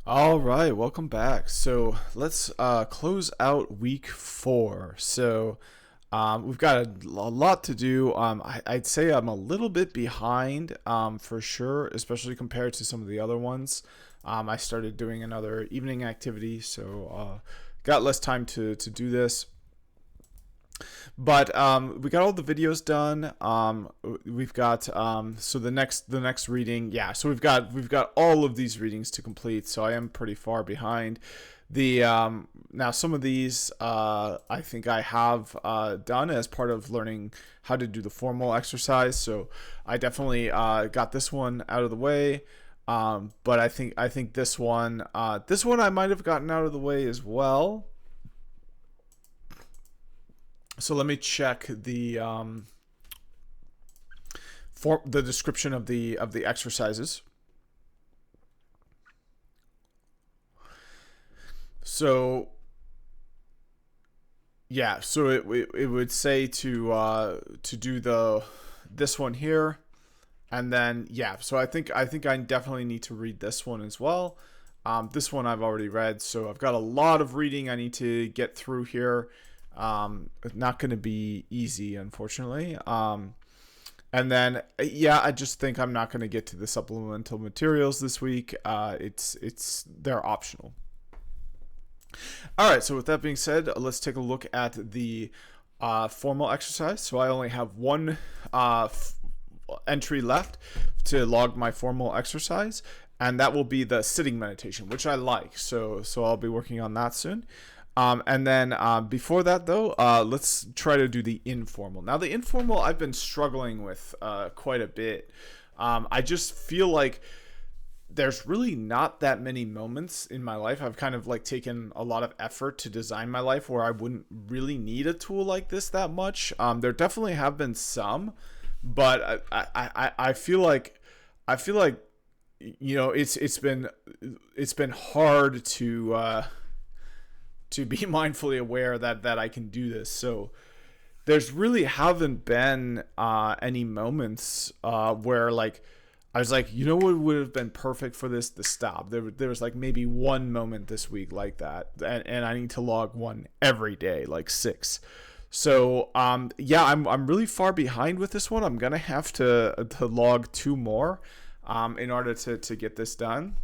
All right, welcome back. So let's close out week 4. We've got a lot to do. I'd say I'm a little bit behind for sure, especially compared to some of the other ones. I started doing another evening activity, so got less time to do this. But we got all the videos done. We've got so the next reading, yeah. So we've got all of these readings to complete. So I am pretty far behind. The Now some of these I think I have done as part of learning how to do the formal exercise. So I definitely got this one out of the way. But I think this one I might have gotten out of the way as well. So let me check for the description of the exercises. So yeah, so it would say to do this one here, and then yeah. So I think I definitely need to read this one as well. This one I've already read, so I've got a lot of reading I need to get through here. Not going to be easy, unfortunately. And then yeah, I just think I'm not going to get to the supplemental materials this week. They're optional. All right. So with that being said, let's take a look at the formal exercise. So I only have one entry left to log my formal exercise, and that will be the sitting meditation, which I like. So I'll be working on that soon. And then before that, though, let's try to do the informal. Now, the informal I've been struggling with quite a bit. I just feel like there's really not that many moments in my life. I've kind of like taken a lot of effort to design my life where I wouldn't really need a tool like this that much. There definitely have been some, but I feel like it's been hard to be mindfully aware that I can do this. So there's really haven't been any moments where like I was like, you know what would have been perfect for this? The stop. There was like maybe one moment this week like that, and I need to log one every day, like 6. So yeah, I'm really far behind with this one. I'm gonna have to log 2 more in order to get this done.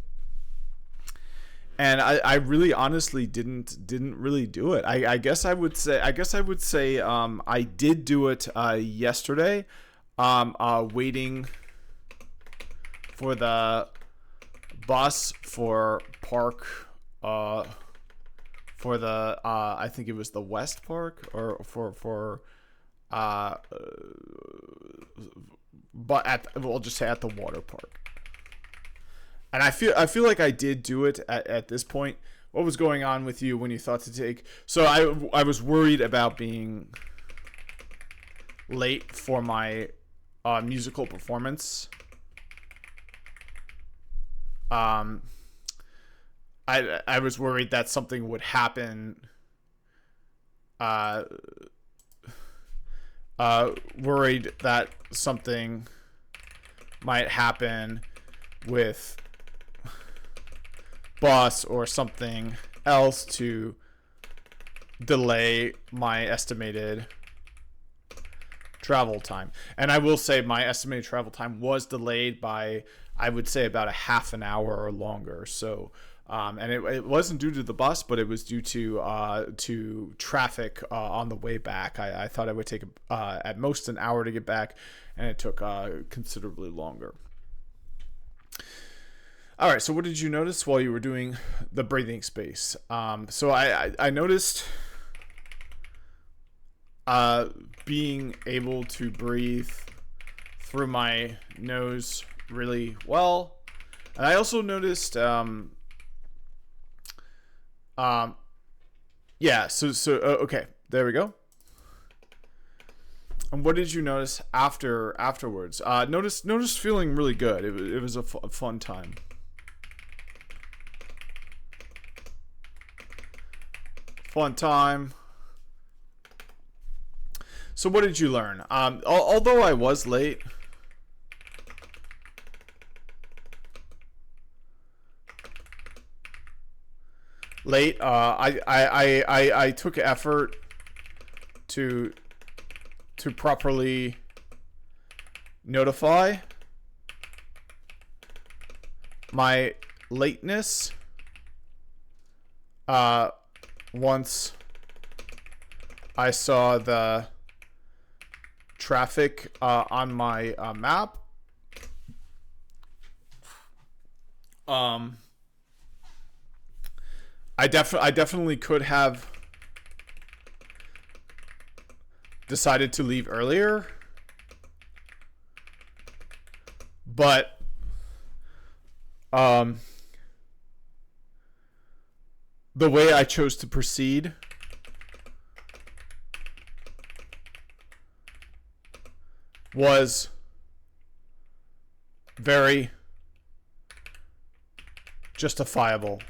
And I really honestly didn't really do it. I guess I would say I did do it yesterday, waiting for the bus for park, for the I think it was the West Park, or for uh, but we'll just say at the water park. And I feel like I did do it at this point. What was going on with you when you thought to take? So I was worried about being late for my musical performance. Um, I was worried that something would happen. Uh, Worried that something might happen with bus or something else to delay my estimated travel time. And I will say my estimated travel time was delayed by, I would say, about a half an hour or longer. So and it wasn't due to the bus, but it was due to traffic on the way back. I thought I would take at most an hour to get back, and it took considerably longer. All right, so what did you notice while you were doing the breathing space? So I noticed being able to breathe through my nose really well. And I also noticed, yeah, okay, there we go. And what did you notice afterwards? Notice feeling really good. It was a fun time. Fun time. So what did you learn? Although I was late, late. I took effort to properly notify my lateness once I saw the traffic on my map. I definitely could have decided to leave earlier, but the way I chose to proceed was very justifiable.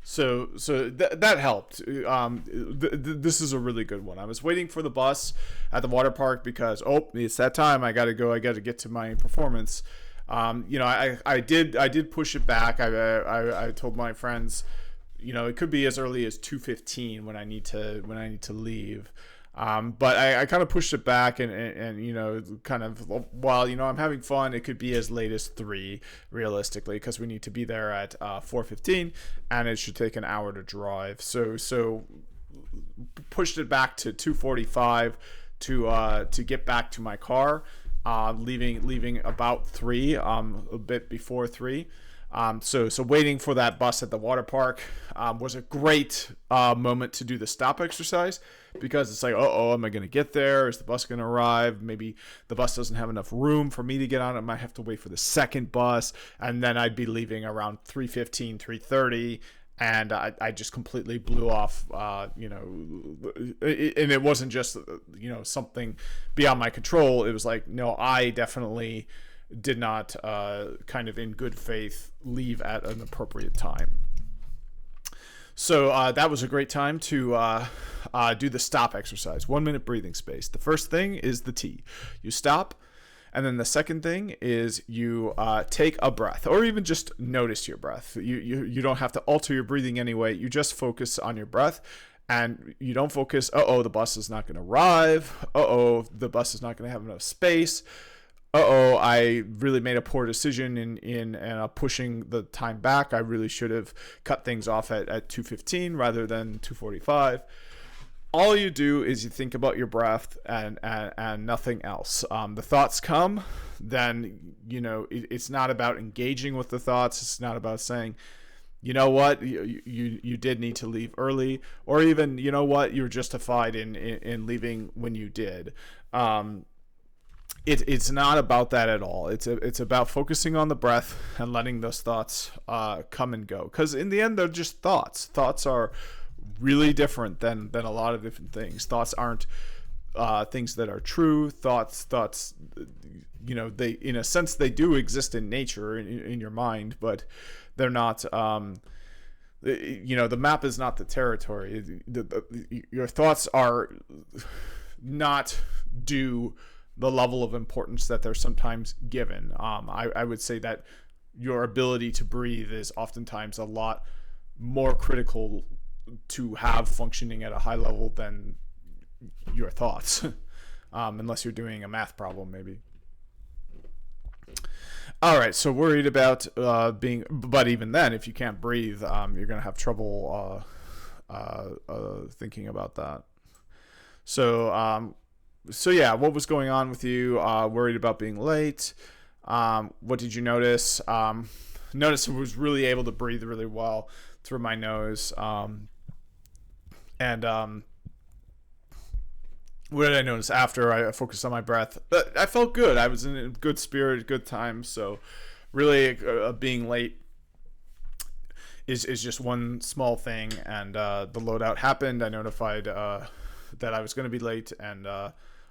So that helped. This is a really good one. I was waiting for the bus at the water park because it's that time. I gotta go. I gotta get to my performance. I did push it back. I told my friends, it could be as early as 2:15 when I need to leave. But I kind of pushed it back and kind of, while, I'm having fun, it could be as late as 3 realistically, because we need to be there at 4:15 and it should take an hour to drive. So pushed it back to 2:45 to get back to my car, leaving about 3, a bit before 3. So waiting for that bus at the water park was a great moment to do the stop exercise, because it's like, am I going to get there? Is the bus going to arrive? Maybe the bus doesn't have enough room for me to get on. I might have to wait for the second bus, and then I'd be leaving around 3:15, 3:30. And I just completely blew off, and it wasn't just, something beyond my control. It was like, no, I definitely did not kind of in good faith leave at an appropriate time. So that was a great time to do the stop exercise. 1 minute breathing space. The first thing is the T. You stop. And then the second thing is you take a breath, or even just notice your breath. You don't have to alter your breathing anyway. You just focus on your breath. And you don't focus, the bus is not going to arrive. The bus is not going to have enough space. I really made a poor decision in pushing the time back. I really should have cut things off at 2:15 rather than 2:45. All you do is you think about your breath and nothing else. The thoughts come, then, it's not about engaging with the thoughts. It's not about saying, you know what, you did need to leave early, or even, you know what, you're justified in leaving when you did. It's not about that at all. It's about focusing on the breath and letting those thoughts come and go. Because in the end, they're just thoughts. Thoughts are really different than a lot of different things. Thoughts aren't things that are true. Thoughts, they, in a sense, they do exist in nature, in your mind, but they're not. The map is not the territory. Your thoughts are not due the level of importance that they're sometimes given. I would say that your ability to breathe is oftentimes a lot more critical to have functioning at a high level than your thoughts, unless you're doing a math problem, maybe. All right, so worried about but even then, if you can't breathe, you're going to have trouble thinking about that. So yeah, what was going on with you? Worried about being late. What did you notice? Notice I was really able to breathe really well through my nose. What did I notice after I focused on my breath? I felt good. I was in a good spirit, good time. So really, being late is just one small thing. And the loadout happened. I notified that I was going to be late, and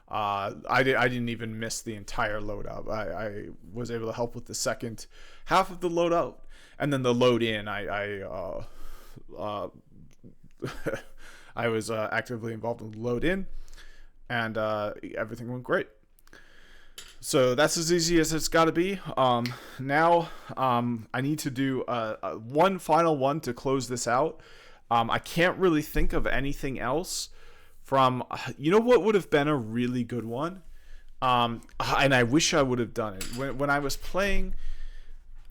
I didn't even miss the entire loadout. I was able to help with the second half of the loadout, and then the load in. I was actively involved in the load in, and everything went great. So that's as easy as it's got to be. Now I need to do one final one to close this out. I can't really think of anything else from, what would have been a really good one? And I wish I would have done it. When I was playing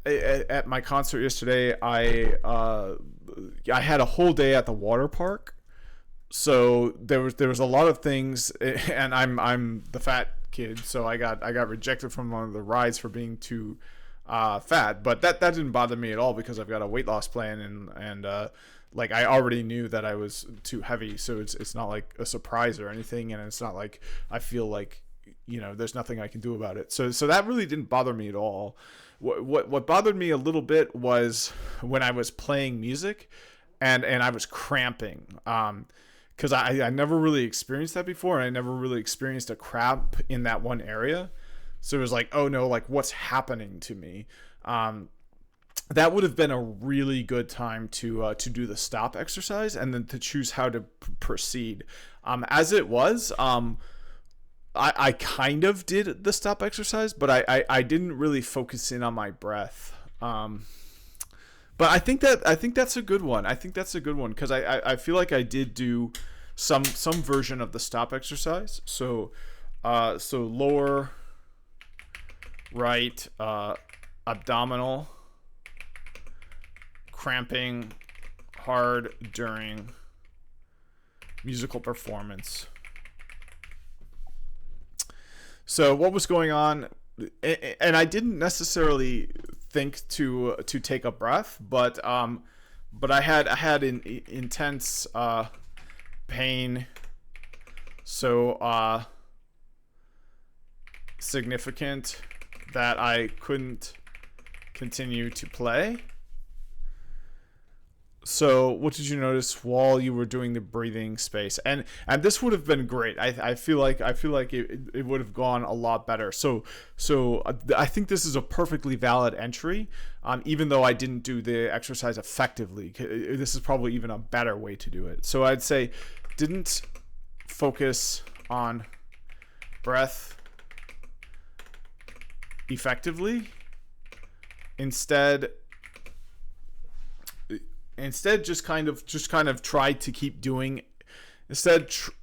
at my concert yesterday, I had a whole day at the water park. So there was a lot of things, and I'm the fat kid, so I got rejected from one of the rides for being too fat. But that didn't bother me at all because I've got a weight loss plan, and like I already knew that I was too heavy, so it's not like a surprise or anything, and it's not like I feel like there's nothing I can do about it. So that really didn't bother me at all. What bothered me a little bit was when I was playing music, and I was cramping. Because I never really experienced that before, and I never really experienced a cramp in that one area. So it was like, oh no, like what's happening to me? That would have been a really good time to do the stop exercise and then to choose how to proceed. As it was, I kind of did the stop exercise, but I didn't really focus in on my breath. But I think that's a good one. I think that's a good one because I feel like I did do some version of the stop exercise. So lower right abdominal cramping hard during musical performance. So what was going on? And I didn't necessarily think to take a breath, but I had intense pain, so significant that I couldn't continue to play. So what did you notice while you were doing the breathing space? And this would have been great. I feel like it would have gone a lot better. So I think this is a perfectly valid entry, even though I didn't do the exercise effectively. This is probably even a better way to do it. So I'd say didn't focus on breath effectively. Instead just kind of tried to keep doing,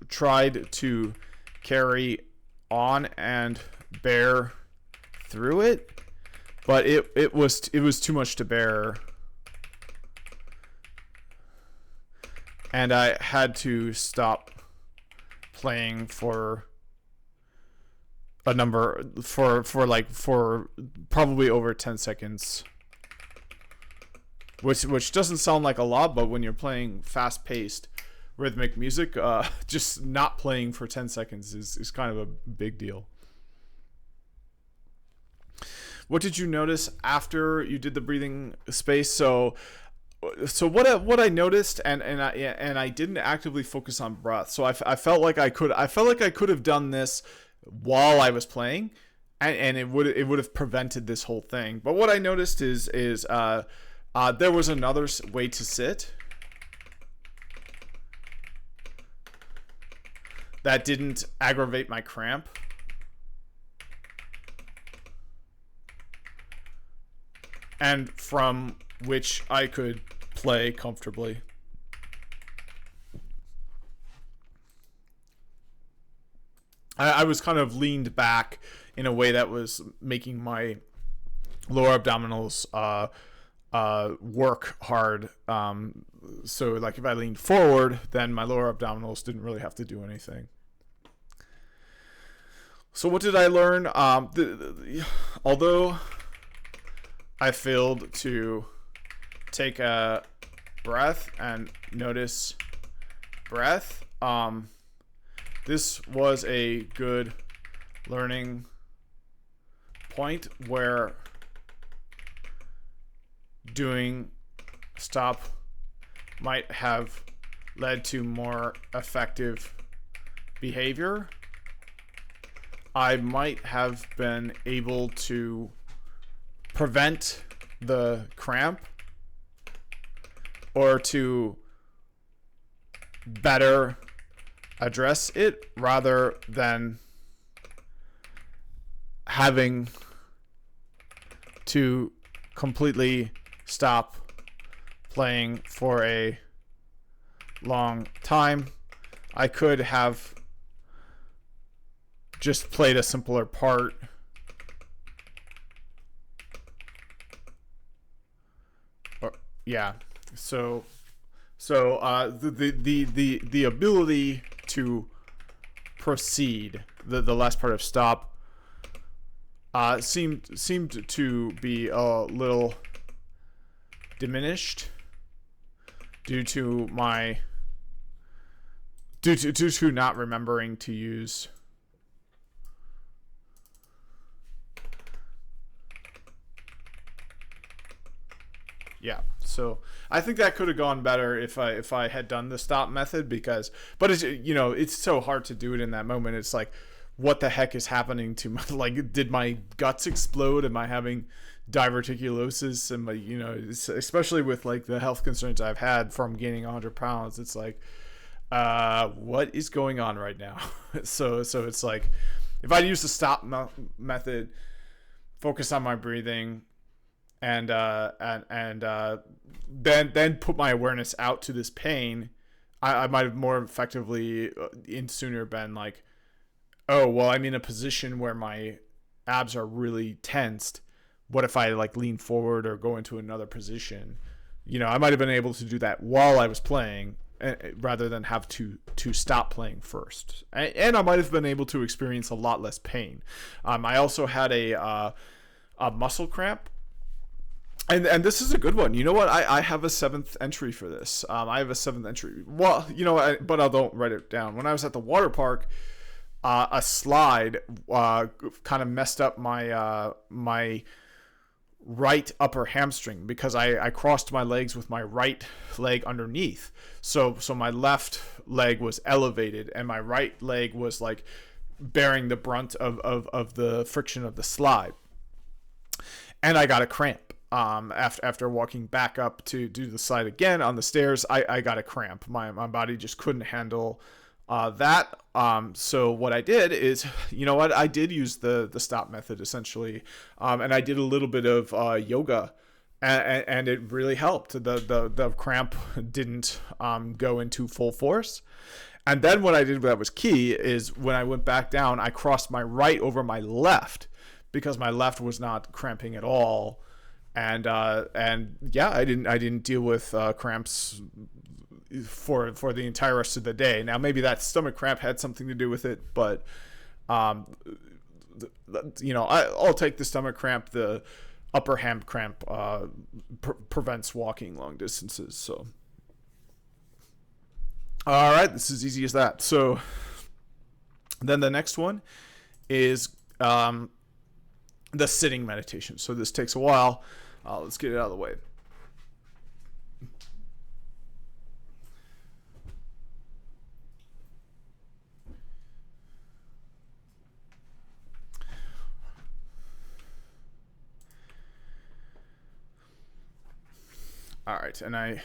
tried to carry on and bear through it, but it was too much to bear, and I had to stop playing for probably over 10 seconds. Which doesn't sound like a lot, but when you're playing fast-paced rhythmic music, just not playing for 10 seconds is kind of a big deal. What did you notice after you did the breathing space? So what I noticed, and I didn't actively focus on breath. So I felt like I could have done this while I was playing, and it would have prevented this whole thing. But what I noticed is there was another way to sit that didn't aggravate my cramp. And from which I could play comfortably. I was kind of leaned back in a way that was making my lower abdominals work hard. So like if I leaned forward, then my lower abdominals didn't really have to do anything. So what did I learn? Although I failed to take a breath and notice breath, this was a good learning point where doing stop might have led to more effective behavior. I might have been able to prevent the cramp or to better address it rather than having to completely stop playing for a long time. I could have just played a simpler part. Yeah. So the ability to proceed, the last part of stop, seemed to be a little diminished due to not remembering to use so I think that could have gone better if I had done the stop method, but it's, it's so hard to do it in that moment. It's like, what the heck is happening to my, like, did my guts explode? Am I having diverticulosis? And especially with like the health concerns I've had from gaining 100 pounds, it's like, what is going on right now? so it's like, if I use the stop method, focus on my breathing, and then put my awareness out to this pain, I might have more effectively in sooner been like, oh, well, I'm in a position where my abs are really tensed. What if I like lean forward or go into another position? I might have been able to do that while I was playing, rather than have to stop playing first. And I might have been able to experience a lot less pain. I also had a muscle cramp. And this is a good one. You know what? I have a 7th entry for this. I have a 7th entry. Well, but I don't write it down. When I was at the water park, a slide kind of messed up my my right upper hamstring, because I crossed my legs with my right leg underneath. So my left leg was elevated and my right leg was like bearing the brunt of the friction of the slide. And I got a cramp. After walking back up to do the slide again on the stairs, I got a cramp. My body just couldn't handle that. So what I did is, I did use the stop method essentially, and I did a little bit of yoga, and it really helped. The cramp didn't go into full force. And then what I did that was key is, when I went back down, I crossed my right over my left, because my left was not cramping at all. And yeah, I didn't deal with cramps for the entire rest of the day. Now maybe that stomach cramp had something to do with it, but I'll take the stomach cramp. The upper ham cramp prevents walking long distances. So all right, this is easy as that. So then the next one is the sitting meditation. So this takes a while. Let's get it out of the way. All right, and I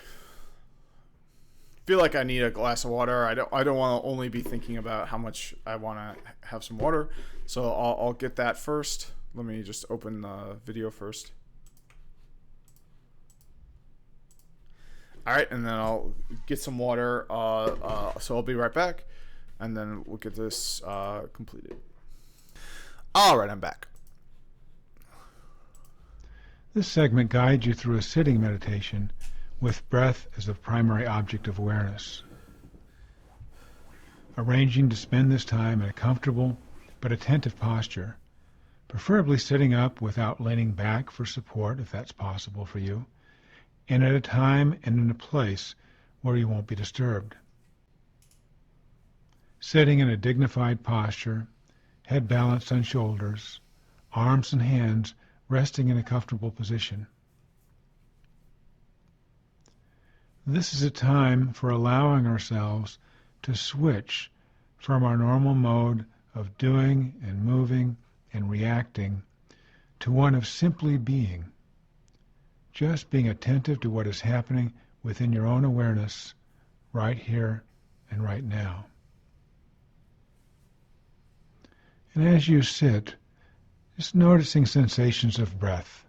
feel like I need a glass of water. I don't want to only be thinking about how much I want to have some water. So I'll get that first. Let me just open the video first. All right, and then I'll get some water. So I'll be right back, and then we'll get this completed. All right, I'm back. This segment guides you through a sitting meditation with breath as the primary object of awareness. Arranging to spend this time in a comfortable but attentive posture, preferably sitting up without leaning back for support if that's possible for you, and at a time and in a place where you won't be disturbed. Sitting in a dignified posture, head balanced on shoulders, arms and hands resting in a comfortable position. This is a time for allowing ourselves to switch from our normal mode of doing and moving and reacting to one of simply being, just being attentive to what is happening within your own awareness right here and right now. And as you sit, Just noticing sensations of breath.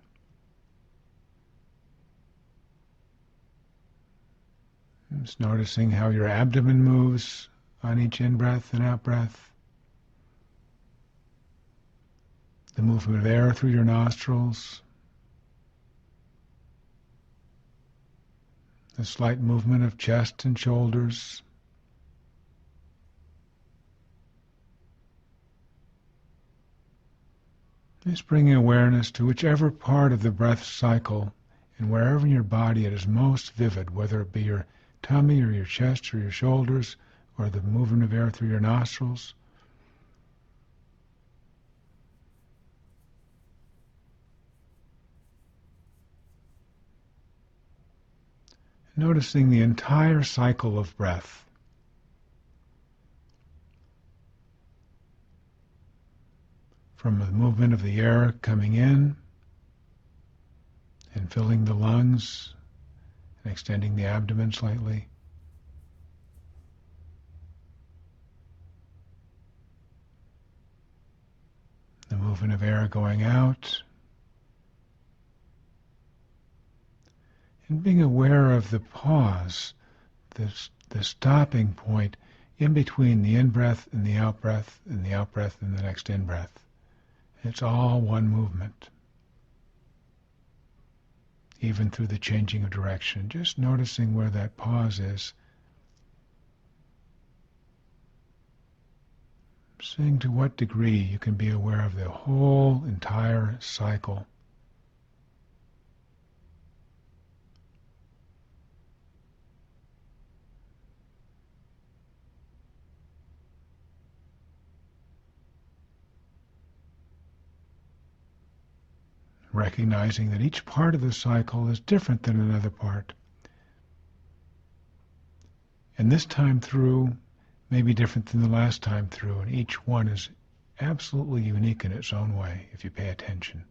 Just noticing how your abdomen moves on each in-breath and out-breath. The movement of air through your nostrils. The slight movement of chest and shoulders. Just bringing awareness to whichever part of the breath cycle and wherever in your body it is most vivid, whether it be your tummy or your chest or your shoulders or the movement of air through your nostrils. Noticing the entire cycle of breath. From the movement of the air coming in and filling the lungs and extending the abdomen slightly. The movement of air going out. And being aware of the pause, the stopping point in between the in-breath and the out-breath and the out-breath and the next in-breath. It's all one movement. Even through the changing of direction, just noticing where that pause is. Seeing to what degree you can be aware of the whole entire cycle. Recognizing that each part of the cycle is different than another part. And this time through may be different than the last time through, and each one is absolutely unique in its own way if you pay attention.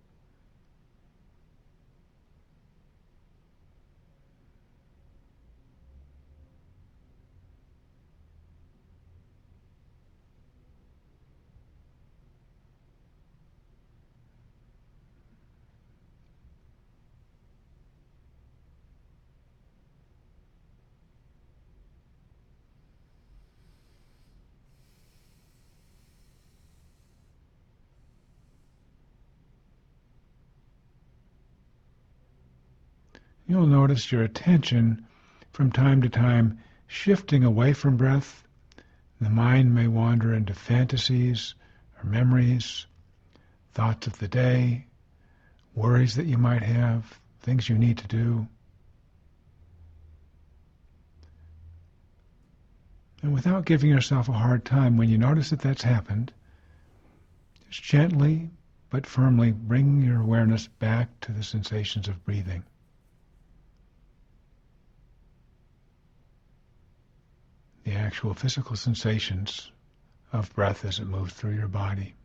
You'll notice your attention from time to time shifting away from breath. The mind may wander into fantasies or memories, thoughts of the day, worries that you might have, things you need to do. And without giving yourself a hard time, when you notice that that's happened, just gently but firmly bring your awareness back to the sensations of breathing. The actual physical sensations of breath as it moves through your body.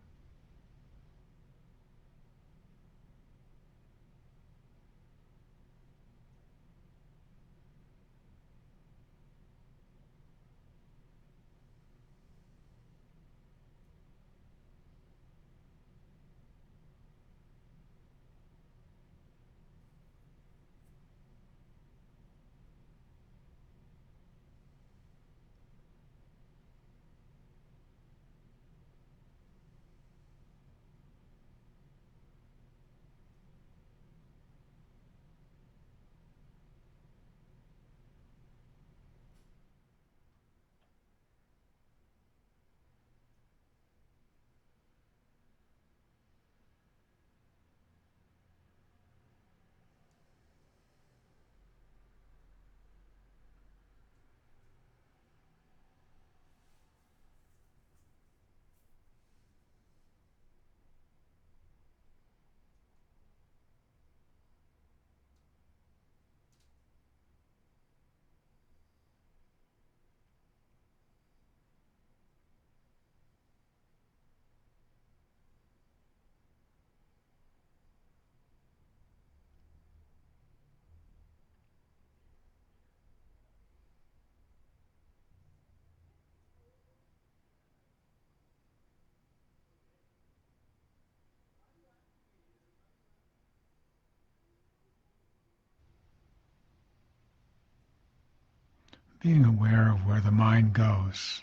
being aware of where the mind goes.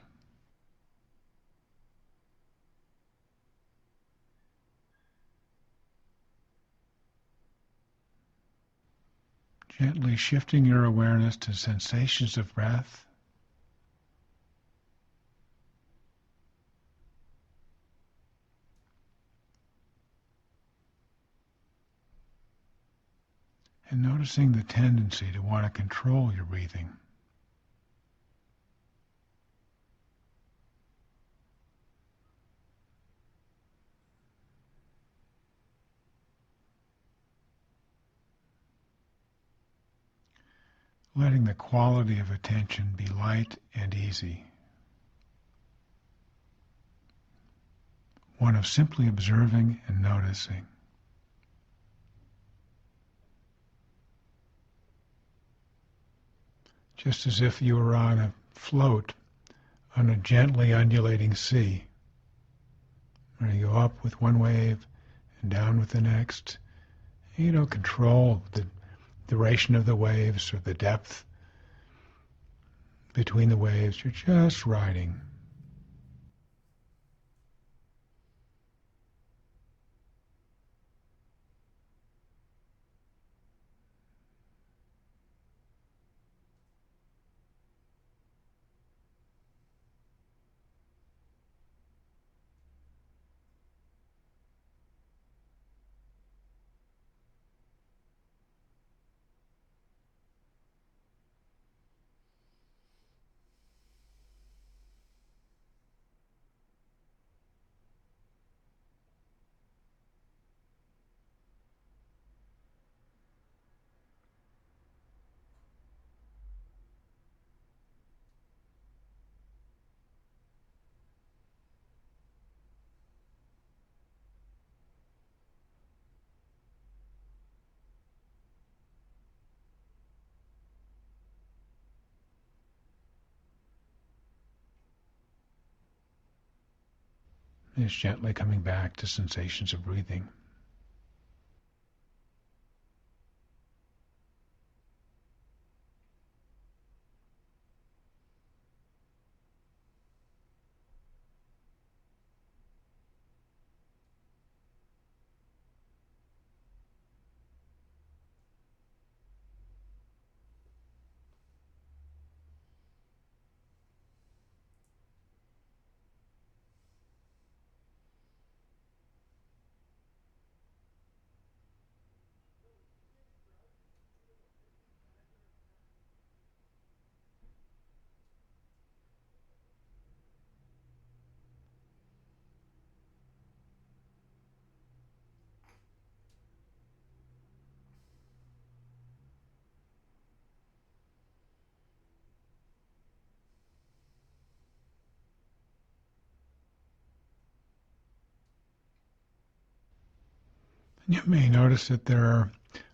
Gently shifting your awareness to sensations of breath, and noticing the tendency to want to control your breathing. Letting the quality of attention be light and easy. One of simply observing and noticing. Just as if you were on a float on a gently undulating sea, where you go up with one wave and down with the next. You don't control the duration of the waves or the depth between the waves. You're just riding. Just gently coming back to sensations of breathing. And you may notice that there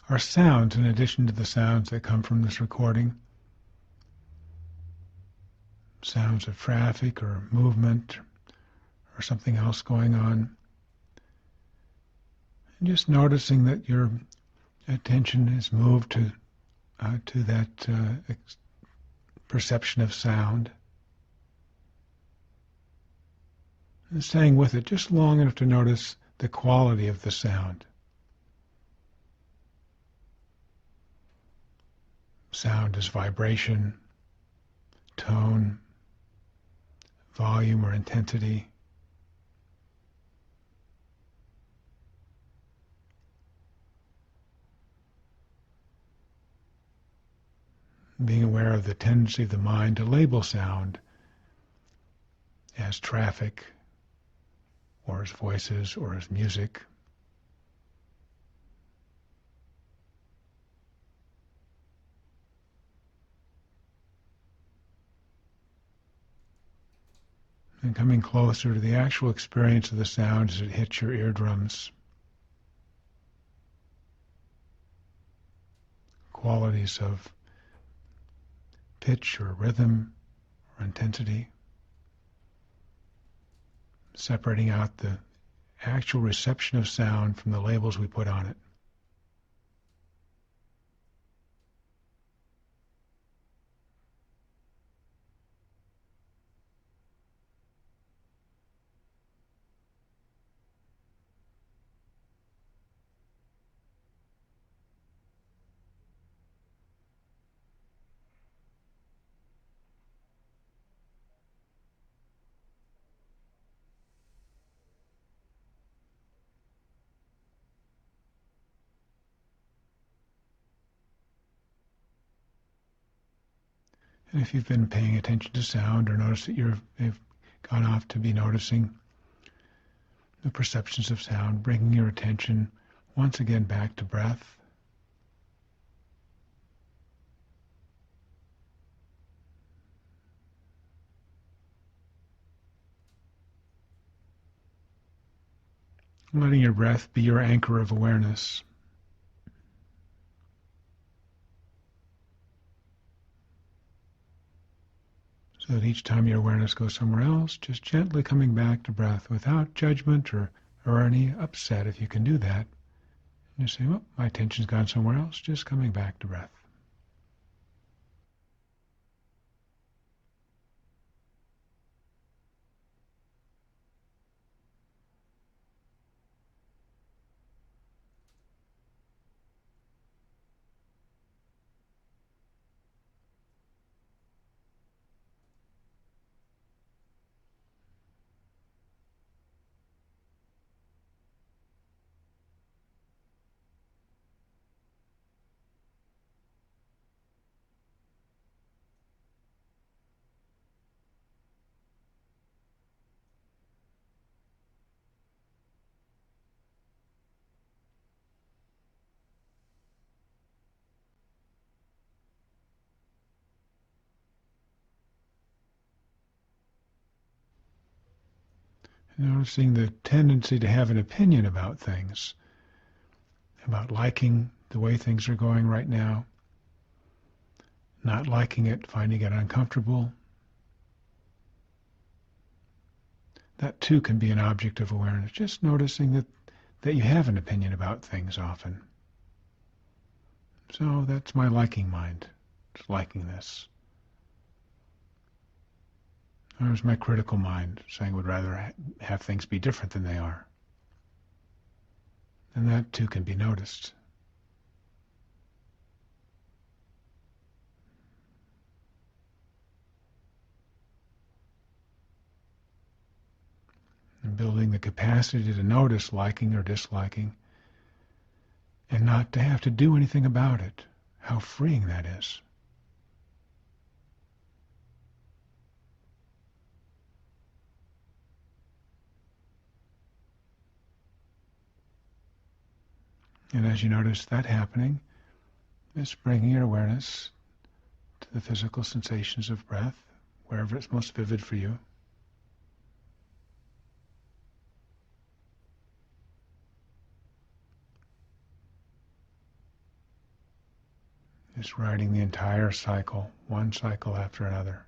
are sounds in addition to the sounds that come from this recording. Sounds of traffic or movement or something else going on. And just noticing that your attention is moved to that perception of sound. And staying with it just long enough to notice the quality of the sound. Sound is vibration, tone, volume or intensity. Being aware of the tendency of the mind to label sound as traffic, or as voices, or as music. And coming closer to the actual experience of the sound as it hits your eardrums. Qualities of pitch or rhythm or intensity. Separating out the actual reception of sound from the labels we put on it. And if you've been paying attention to sound or notice that you've gone off to be noticing the perceptions of sound, bringing your attention once again back to breath. Letting your breath be your anchor of awareness. So that each time your awareness goes somewhere else, just gently coming back to breath without judgment or any upset if you can do that. And you say, well, my attention's gone somewhere else, just coming back to breath. Noticing the tendency to have an opinion about things, about liking the way things are going right now, not liking it, finding it uncomfortable. That too can be an object of awareness, just noticing that you have an opinion about things often. So that's my liking mind, just liking this. There's my critical mind, saying would rather have things be different than they are. And that too can be noticed. And building the capacity to notice liking or disliking and not to have to do anything about it. How freeing that is. And as you notice that happening, just bringing your awareness to the physical sensations of breath, wherever it's most vivid for you. Just riding the entire cycle, one cycle after another.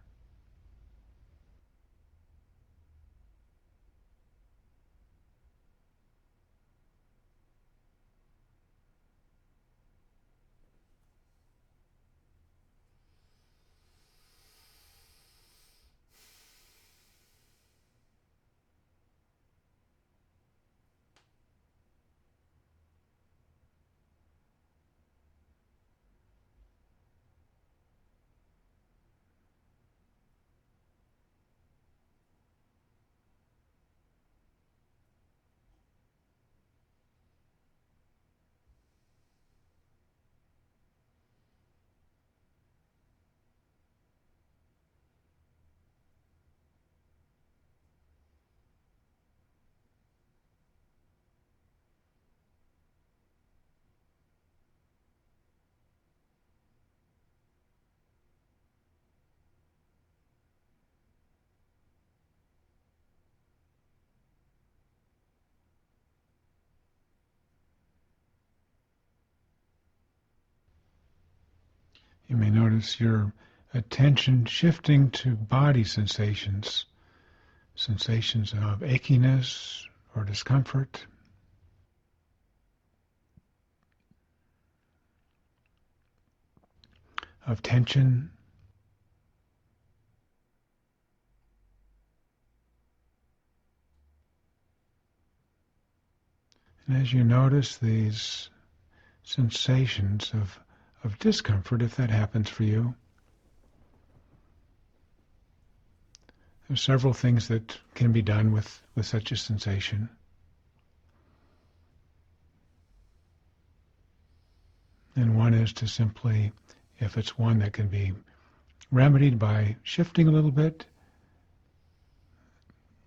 You may notice your attention shifting to body sensations, sensations of achiness or discomfort, of tension. And as you notice these sensations of discomfort, if that happens for you, there's several things that can be done with such a sensation. And one is to simply, if it's one that can be remedied by shifting a little bit.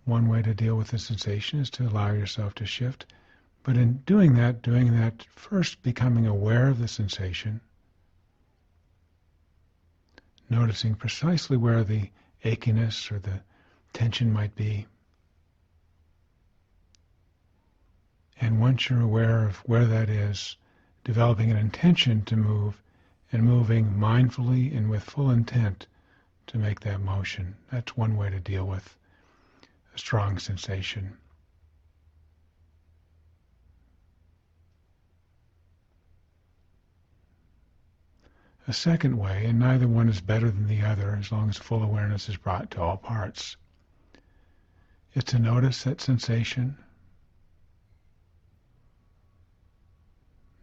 One way to deal with the sensation is to allow yourself to shift. But in doing that first becoming aware of the sensation, noticing precisely where the achiness or the tension might be. And once you're aware of where that is, developing an intention to move and moving mindfully and with full intent to make that motion. That's one way to deal with a strong sensation. A second way, and neither one is better than the other as long as full awareness is brought to all parts, is to notice that sensation,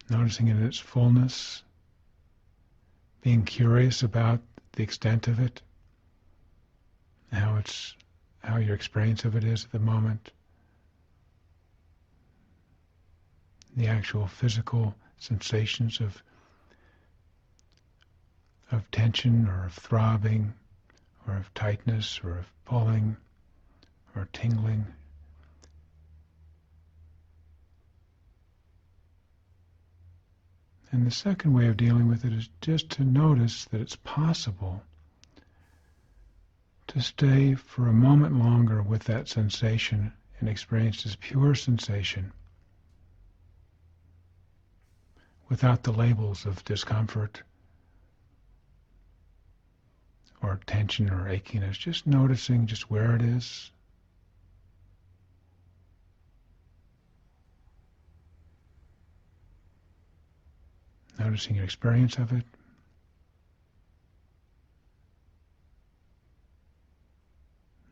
noticing it in its fullness, being curious about the extent of it, how your experience of it is at the moment, the actual physical sensations of tension or of throbbing or of tightness or of pulling or tingling. And the second way of dealing with it is just to notice that it's possible to stay for a moment longer with that sensation and experience as pure sensation without the labels of discomfort or tension or achiness, just noticing just where it is. Noticing your experience of it.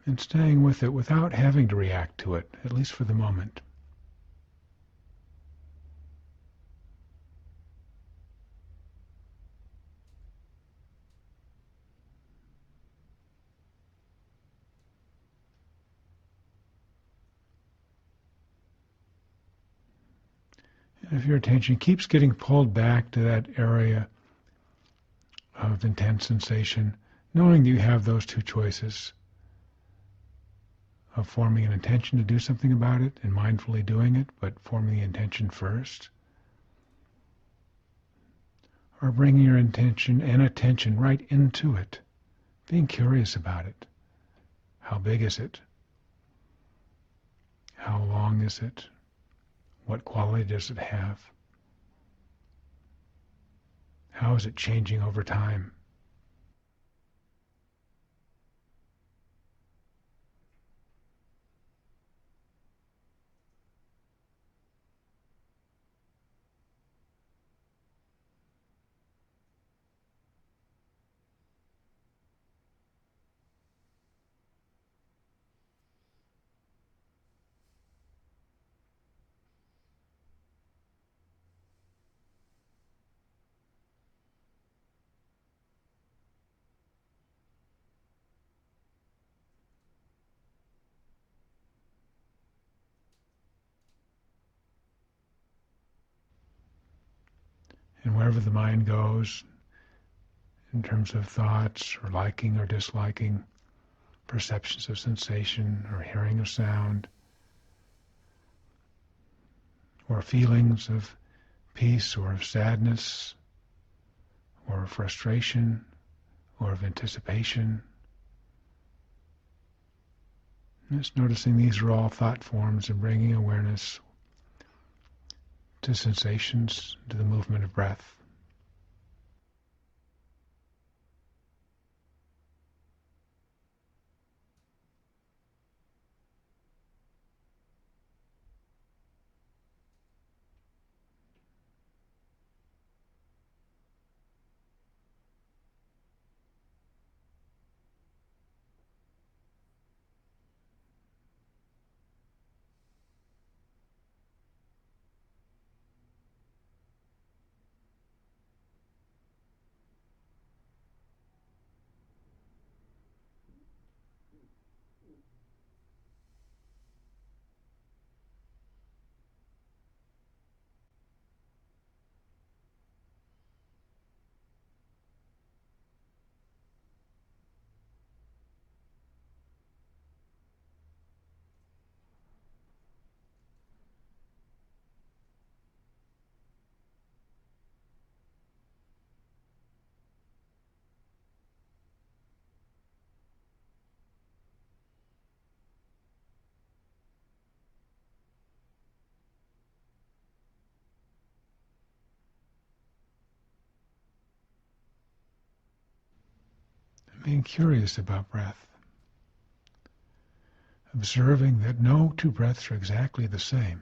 And staying with it without having to react to it, at least for the moment. And if your attention keeps getting pulled back to that area of intense sensation, knowing that you have those two choices of forming an intention to do something about it and mindfully doing it, but forming the intention first, or bringing your intention and attention right into it, being curious about it. How big is it? How long is it? What quality does it have? How is it changing over time? And wherever the mind goes, in terms of thoughts or liking or disliking, perceptions of sensation or hearing of sound, or feelings of peace or of sadness, or of frustration, or of anticipation. Just noticing these are all thought forms and bringing awareness to sensations, to the movement of breath. being curious about breath, observing that no two breaths are exactly the same.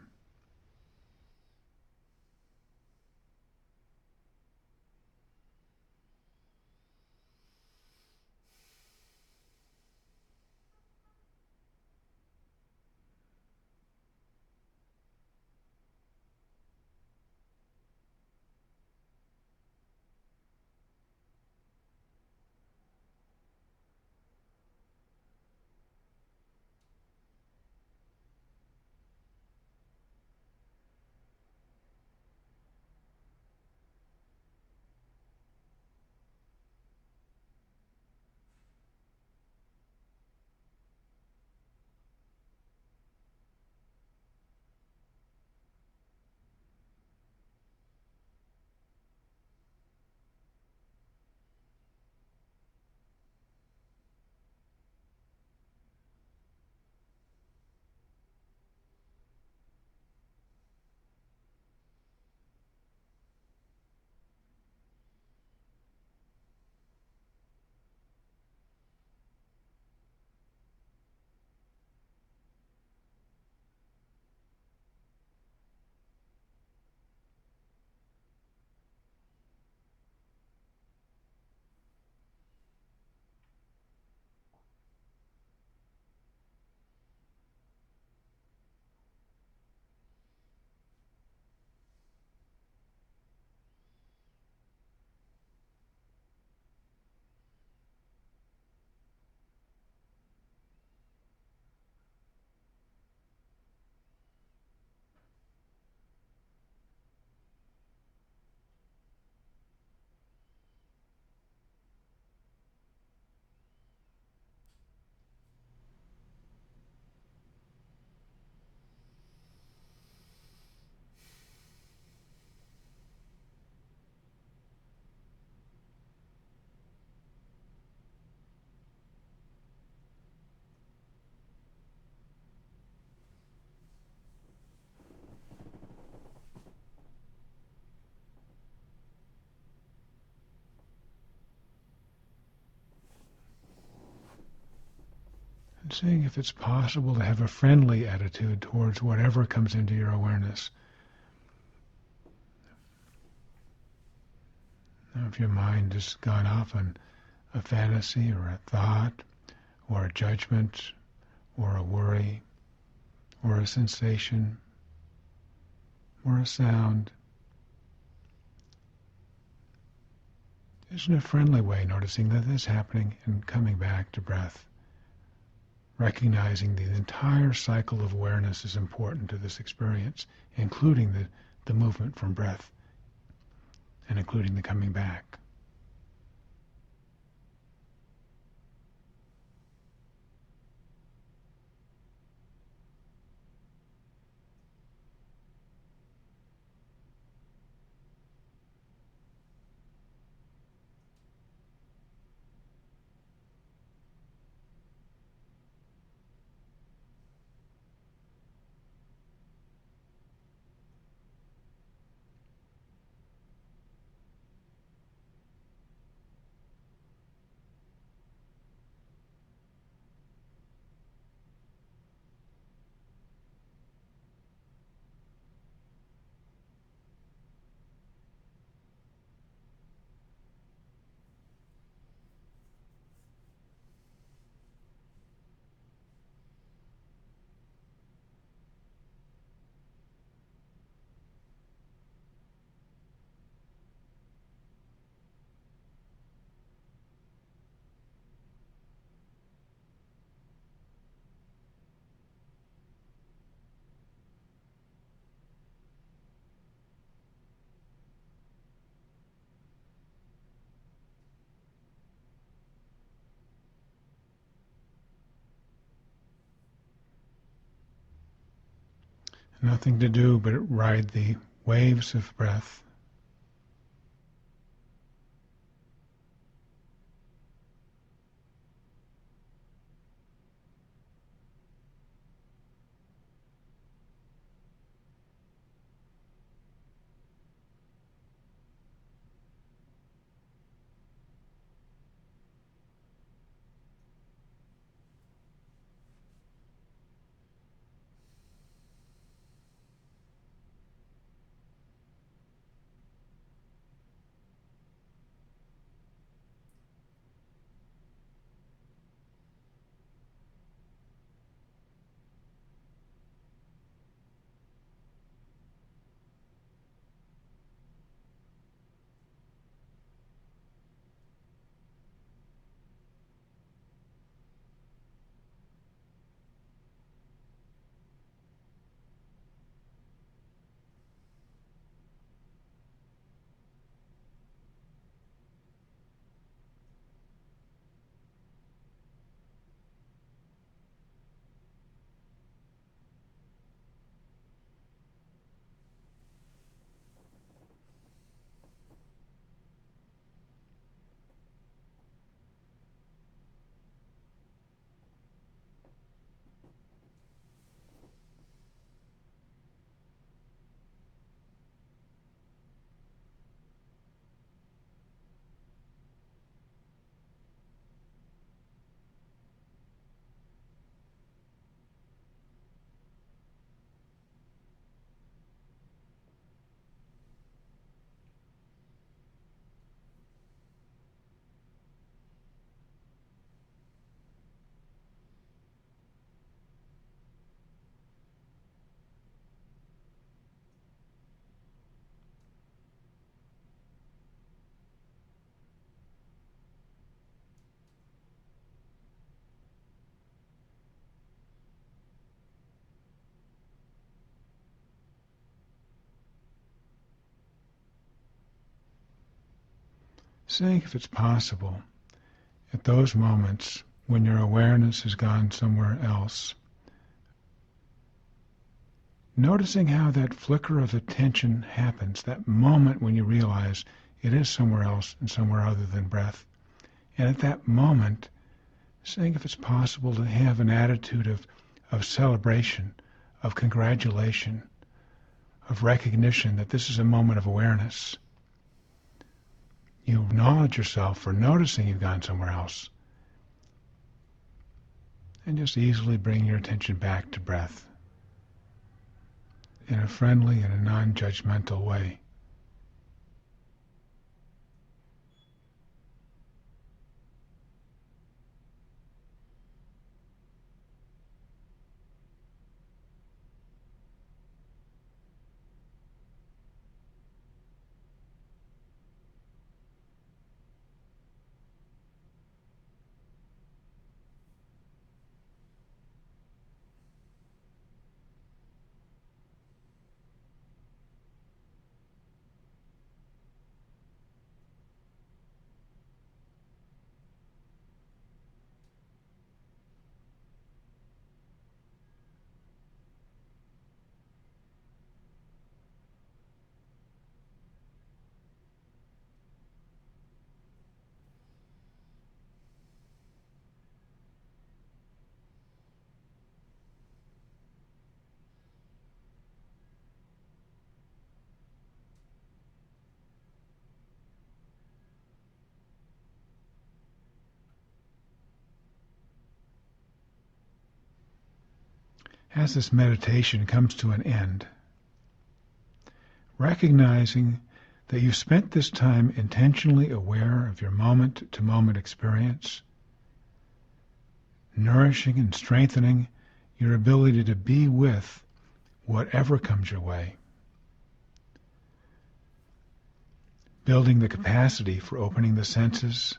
And seeing if it's possible to have a friendly attitude towards whatever comes into your awareness. Now, if your mind has gone off on a fantasy or a thought or a judgment or a worry or a sensation or a sound, just in a friendly way, noticing that this is happening and coming back to breath. Recognizing the entire cycle of awareness is important to this experience, including the movement from breath and including the coming back. Nothing to do but ride the waves of breath. seeing if it's possible at those moments when your awareness has gone somewhere else, noticing how that flicker of attention happens, that moment when you realize it is somewhere else and somewhere other than breath. And at that moment, seeing if it's possible to have an attitude of celebration, of congratulation, of recognition that this is a moment of awareness. You acknowledge yourself for noticing you've gone somewhere else. And just easily bring your attention back to breath in a friendly and a non-judgmental way. As this meditation comes to an end, recognizing that you spent this time intentionally aware of your moment-to-moment experience, nourishing and strengthening your ability to be with whatever comes your way, building the capacity for opening the senses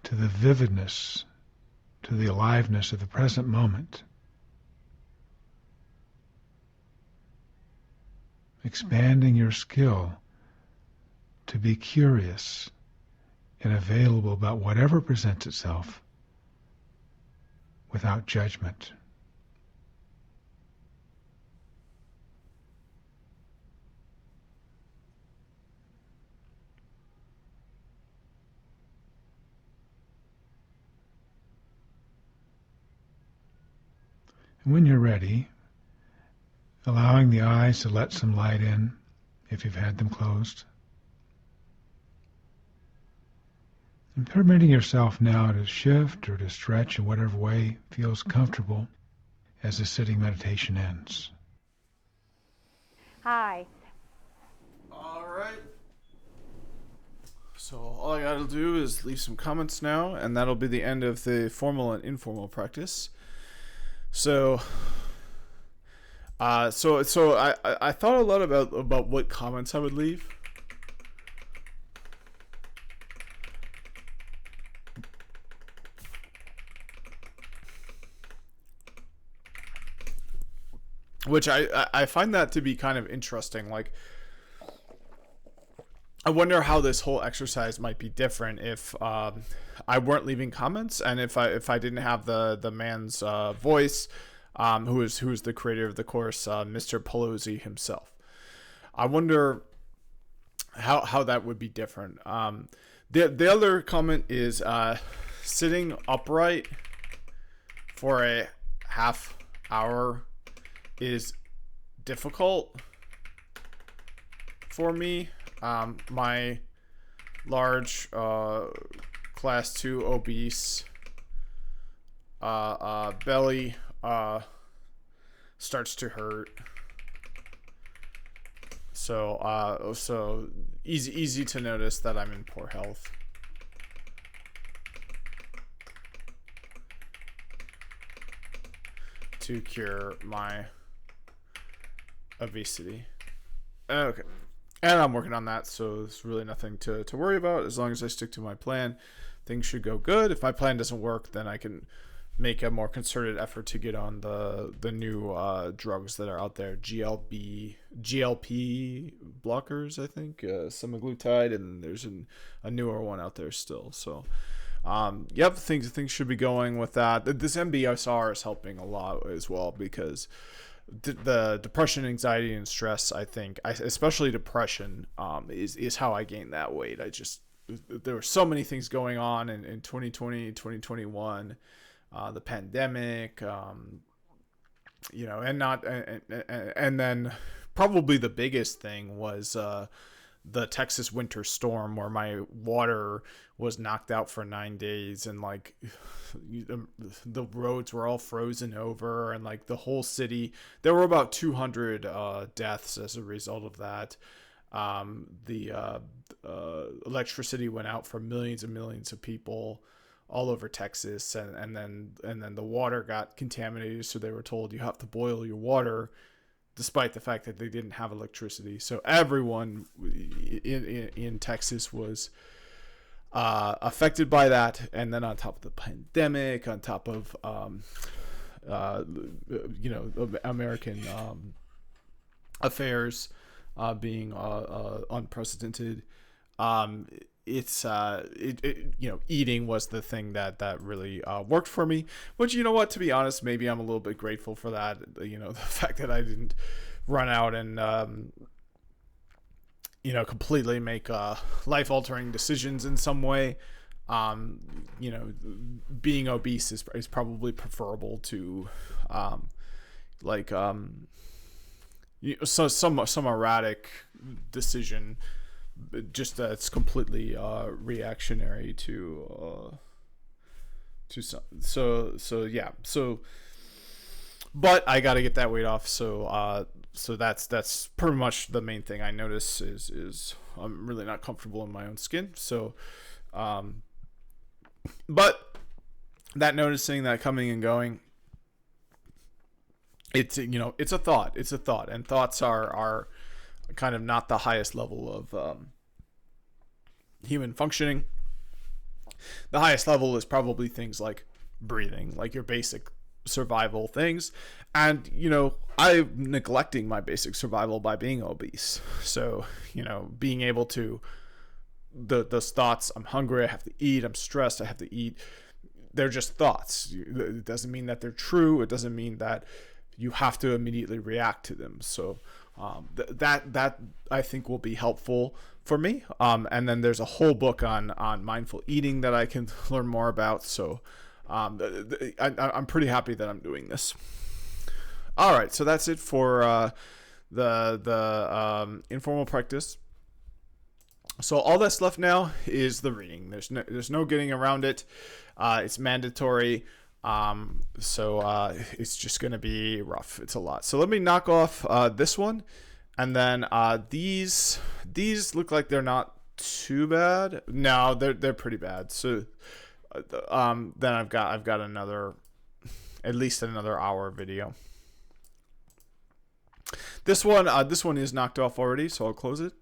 to the vividness, to the aliveness of the present moment, expanding your skill to be curious and available about whatever presents itself without judgment. And when you're ready, allowing the eyes to let some light in if you've had them closed. And permitting yourself now to shift or to stretch in whatever way feels comfortable as the sitting meditation ends. Hi. All right. So all I gotta do is leave some comments now, and that'll be the end of the formal and informal practice. So I thought a lot about what comments I would leave. Which I find that to be kind of interesting. Like, I wonder how this whole exercise might be different if I weren't leaving comments, and if I didn't have the man's voice, who is the creator of the course, Mr. Pelosi himself. I wonder how that would be different. The other comment is sitting upright for a half hour is difficult for me. My large class 2 obese belly starts to hurt. So easy to notice that I'm in poor health. To cure my obesity. Okay. And I'm working on that, so there's really nothing to worry about. As long as I stick to my plan, things should go good. If my plan doesn't work, then I can make a more concerted effort to get on the new drugs that are out there, GLP blockers, I think, semaglutide, and there's a newer one out there still. So, yep, things should be going with that. This MBSR is helping a lot as well, because the depression, anxiety, and stress, I think, especially depression, is how I gained that weight. There were so many things going on in 2020, 2021, the pandemic, and then probably the biggest thing was the Texas winter storm, where my water was knocked out for 9 days, and like the roads were all frozen over, and like the whole city, there were about 200 deaths as a result of that. The electricity went out for millions and millions of people all over Texas, and then the water got contaminated, so they were told you have to boil your water, despite the fact that they didn't have electricity. So everyone in Texas was affected by that, and then on top of the pandemic, on top of American affairs being unprecedented. Eating was the thing that really worked for me, which, you know what, to be honest, maybe I'm a little bit grateful for that. The fact that I didn't run out and completely make life-altering decisions in some way. Being obese is probably preferable to some erratic decision, just that's completely reactionary to but I got to get that weight off. So that's pretty much the main thing I notice is I'm really not comfortable in my own skin. So but that noticing, that coming and going, it's a thought, and thoughts are kind of not the highest level of human functioning. The highest level is probably things like breathing, like your basic survival things. And I'm neglecting my basic survival by being obese. So being able to those thoughts, I'm hungry, I have to eat, I'm stressed, I have to eat, they're just thoughts. It doesn't mean that they're true. It doesn't mean that you have to immediately react to them. So that I think will be helpful for me. And then there's a whole book on mindful eating that I can learn more about. So I'm pretty happy that I'm doing this. All right, so that's it for the informal practice. So all that's left now is the reading. There's no getting around it. It's mandatory. So it's just going to be rough. It's a lot. So let me knock off this one, and then these look like they're not too bad. No, they're pretty bad. So then I've got at least another hour video. This one is knocked off already, so I'll close it.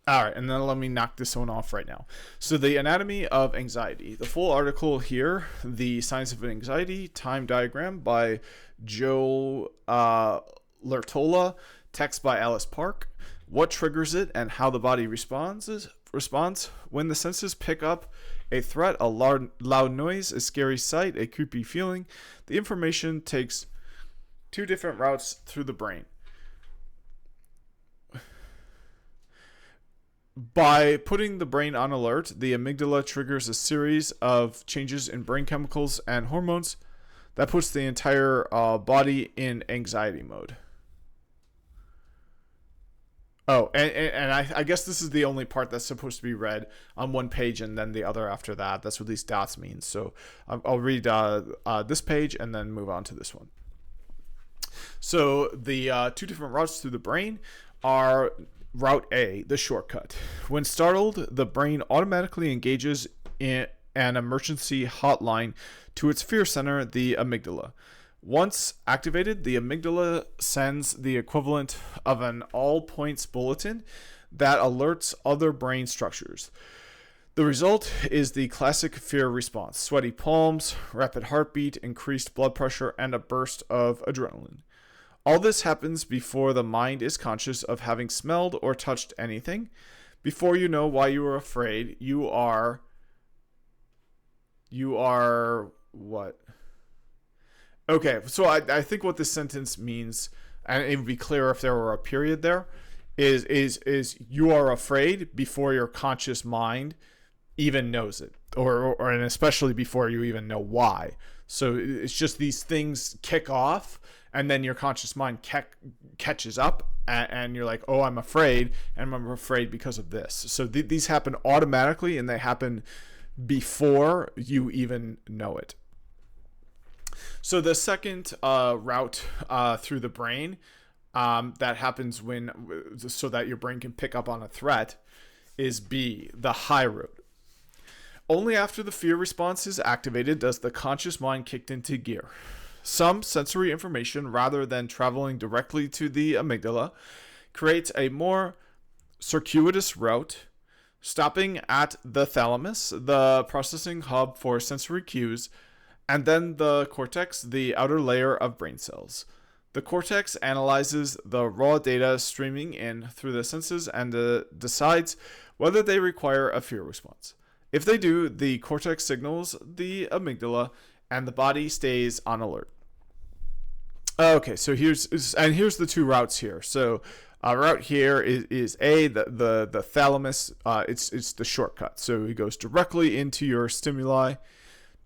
All right, and then let me knock this one off right now. So the anatomy of anxiety. The full article here, The Science of Anxiety, time diagram by Joe Lertola, text by Alice Park. What triggers it and how the body responds. When the senses pick up a threat, a loud noise, a scary sight, a creepy feeling, the information takes two different routes through the brain. By putting the brain on alert, the amygdala triggers a series of changes in brain chemicals and hormones that puts the entire body in anxiety mode. Oh, and I guess this is the only part that's supposed to be read on one page and then the other after that. That's what these dots mean. So I'll read this page and then move on to this one. So the two different routes through the brain are Route A, the shortcut. When startled, the brain automatically engages in an emergency hotline to its fear center, the amygdala. Once activated, the amygdala sends the equivalent of an all-points bulletin that alerts other brain structures. The result is the classic fear response: sweaty palms, rapid heartbeat, increased blood pressure, and a burst of adrenaline. All this happens before the mind is conscious of having smelled or touched anything. Before you know why you are afraid, you are what? Okay, so I think what this sentence means, and it would be clearer if there were a period there, is you are afraid before your conscious mind even knows it, or and especially before you even know why. So it's just these things kick off, and then your conscious mind catches up, and you're like, oh, I'm afraid, and I'm afraid because of this. So these happen automatically, and they happen before you even know it. So the second route through the brain that happens so that your brain can pick up on a threat is B, the high road. Only after the fear response is activated does the conscious mind kick into gear. Some sensory information, rather than traveling directly to the amygdala, creates a more circuitous route, stopping at the thalamus, the processing hub for sensory cues, and then the cortex, the outer layer of brain cells. The cortex analyzes the raw data streaming in through the senses and decides whether they require a fear response. If they do, the cortex signals the amygdala, and the body stays on alert. Okay, so here's the two routes here. So route here is A, the thalamus. It's the shortcut. So it goes directly into your stimuli,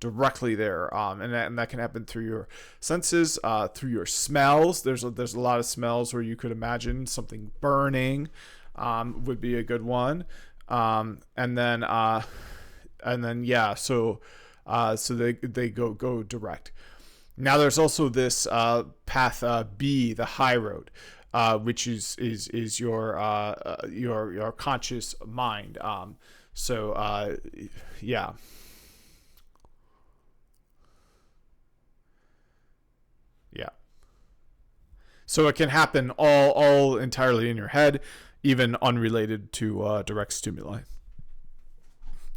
directly there, and that can happen through your senses, through your smells. There's a lot of smells where you could imagine something burning, would be a good one, and then yeah, so they go direct. Now there's also this path B, the high road, which is your conscious mind. Yeah. Yeah. So it can happen all entirely in your head, even unrelated to direct stimuli,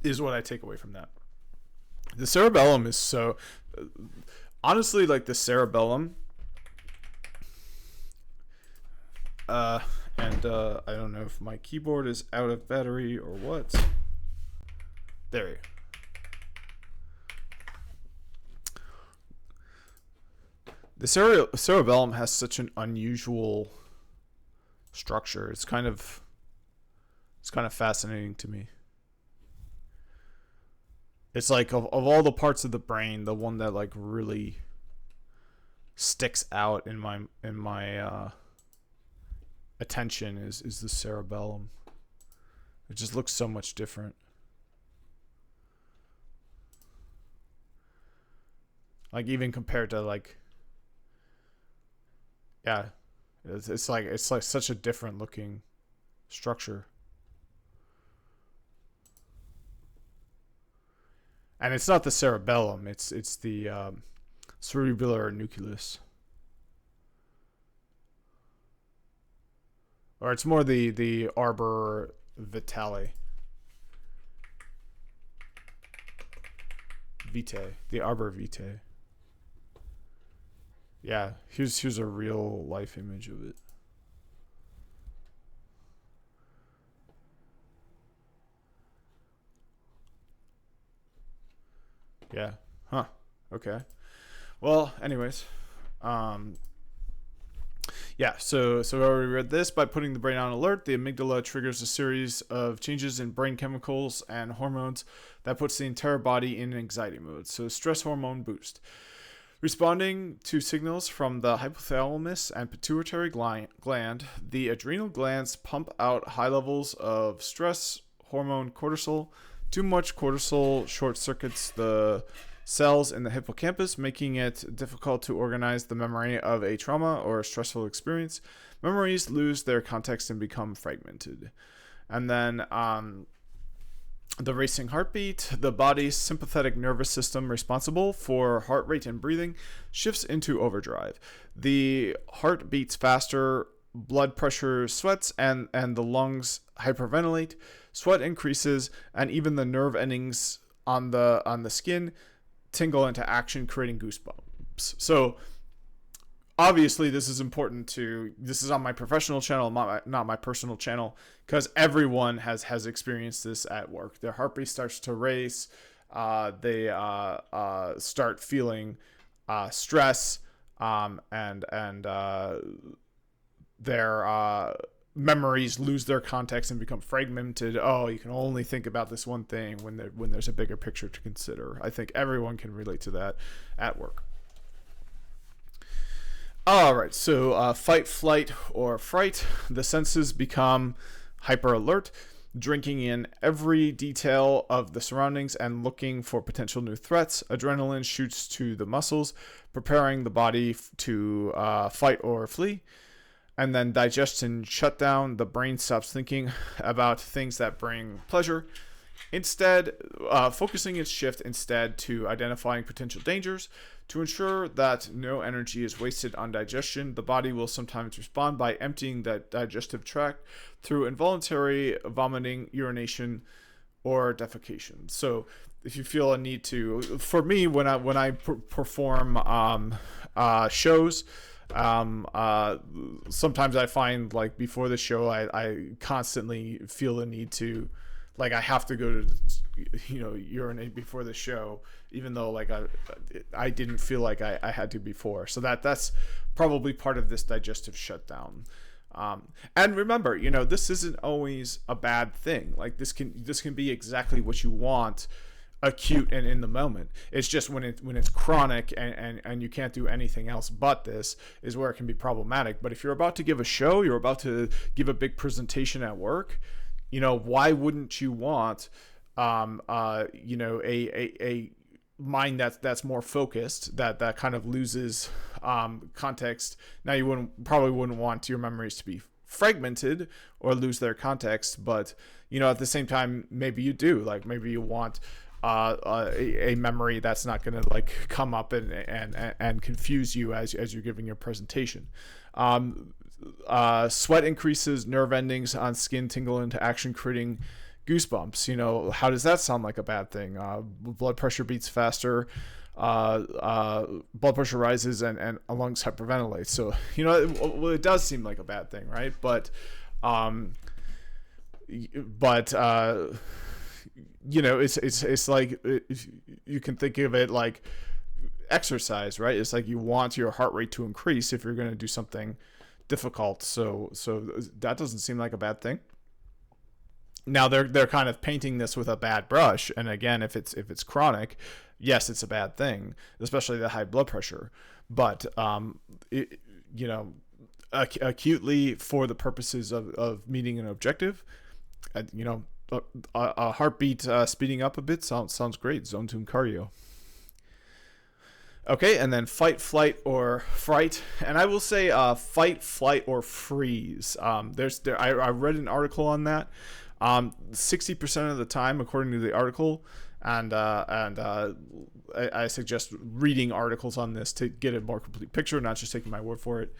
is what I take away from that. The cerebellum is so... honestly, like the cerebellum... I don't know if my keyboard is out of battery or what. There you go. The cerebellum has such an unusual structure. It's kind of fascinating to me. It's like of all the parts of the brain, the one that like really sticks out in my attention is the cerebellum. It just looks so much different. Like even compared to like, yeah, it's like such a different looking structure. And it's not the cerebellum, it's the cerebellar nucleus. Or it's more the arbor vitae. The arbor vitae. Yeah, here's a real life image of it. Yeah. Huh. Okay. Well, anyways, yeah, so we already read this. By putting the brain on alert, the amygdala triggers a series of changes in brain chemicals and hormones that puts the entire body in anxiety mode. So stress hormone boost. Responding to signals from the hypothalamus and pituitary gland, the adrenal glands pump out high levels of stress hormone cortisol. Too much cortisol short circuits the cells in the hippocampus, making it difficult to organize the memory of a trauma or a stressful experience. Memories lose their context and become fragmented. And then the racing heartbeat, the body's sympathetic nervous system responsible for heart rate and breathing, shifts into overdrive. The heart beats faster blood pressure sweats, and the lungs hyperventilate. Sweat increases, and even the nerve endings on the skin tingle into action, creating goosebumps. So obviously this is important to, this is on my professional channel, not my personal channel, because everyone has experienced this at work. Their heartbeat starts to race. They start feeling stress, and their memories lose their context and become fragmented. Oh, you can only think about this one thing when there's a bigger picture to consider. I think everyone can relate to that at work. All right, so fight, flight, or fright. The senses become hyper alert, drinking in every detail of the surroundings and looking for potential new threats. Adrenaline shoots to the muscles, preparing the body to fight or flee. And then digestion shut down. The brain stops thinking about things that bring pleasure, instead focusing its shift instead to identifying potential dangers. To ensure that no energy is wasted on digestion, the body will sometimes respond by emptying the digestive tract through involuntary vomiting, urination, or defecation. So if you feel a need to, for me, when I perform shows, sometimes I find, like, before the show, I constantly feel the need to, like, I have to go to, urinate before the show, even though, like, I didn't feel like I had to before. So that's probably part of this digestive shutdown. And remember, this isn't always a bad thing. Like, this can be exactly what you want, acute and in the moment. It's just when it's chronic and you can't do anything else but this is where it can be problematic. But if you're about to give a show, you're about to give a big presentation at work, why wouldn't you want a mind that's more focused, that kind of loses context. Now, you probably wouldn't want your memories to be fragmented or lose their context, but at the same time, maybe you do. Like, maybe you want a memory that's not going to, like, come up and confuse you as you're giving your presentation. Sweat increases, nerve endings on skin tingle into action, creating goosebumps. How does that sound like a bad thing? Blood pressure beats faster, blood pressure rises, and lungs hyperventilate. So it does seem like a bad thing, right? But it's like, you can think of it like exercise, right? It's like you want your heart rate to increase if you're going to do something difficult. So that doesn't seem like a bad thing. Now they're kind of painting this with a bad brush, and again, if it's chronic, yes, it's a bad thing, especially the high blood pressure. But acutely, for the purposes of meeting an objective, a heartbeat speeding up a bit sounds great. Zone 2 cardio. Okay, and then fight, flight, or fright. And I will say fight, flight, or freeze. I read an article on that. 60% of the time, according to the article, and I suggest reading articles on this to get a more complete picture, not just taking my word for it.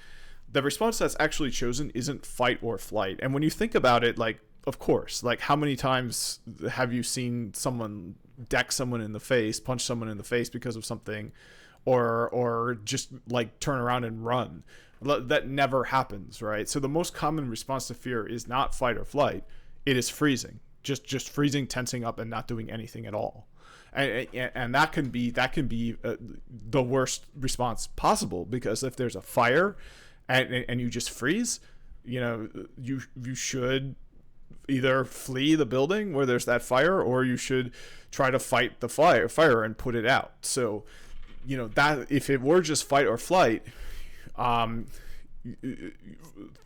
The response that's actually chosen isn't fight or flight. And when you think about it, like, of course, like, how many times have you seen someone deck someone in the face, punch someone in the face because of something, or just, like, turn around and run? That never happens, right? So the most common response to fear is not fight or flight. It is freezing, just freezing, tensing up, and not doing anything at all. And that can be the worst response possible, because if there's a fire and you just freeze, you should either flee the building where there's that fire, or you should try to fight the fire and put it out. So, that if it were just fight or flight,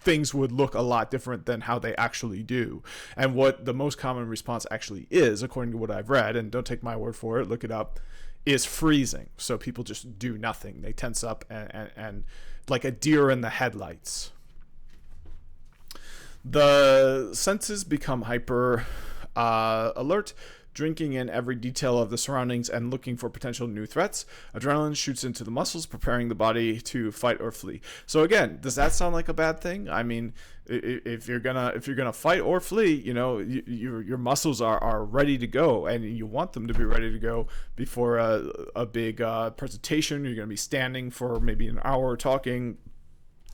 things would look a lot different than how they actually do. And what the most common response actually is, according to what I've read, and don't take my word for it, look it up, is freezing. So people just do nothing. They tense up and like a deer in the headlights. The senses become hyper alert, drinking in every detail of the surroundings and looking for potential new threats. Adrenaline shoots into the muscles, preparing the body to fight or flee. So again, does that sound like a bad thing? I mean, if you're gonna fight or flee, your muscles are ready to go, and you want them to be ready to go before a big presentation. You're gonna be standing for maybe an hour talking,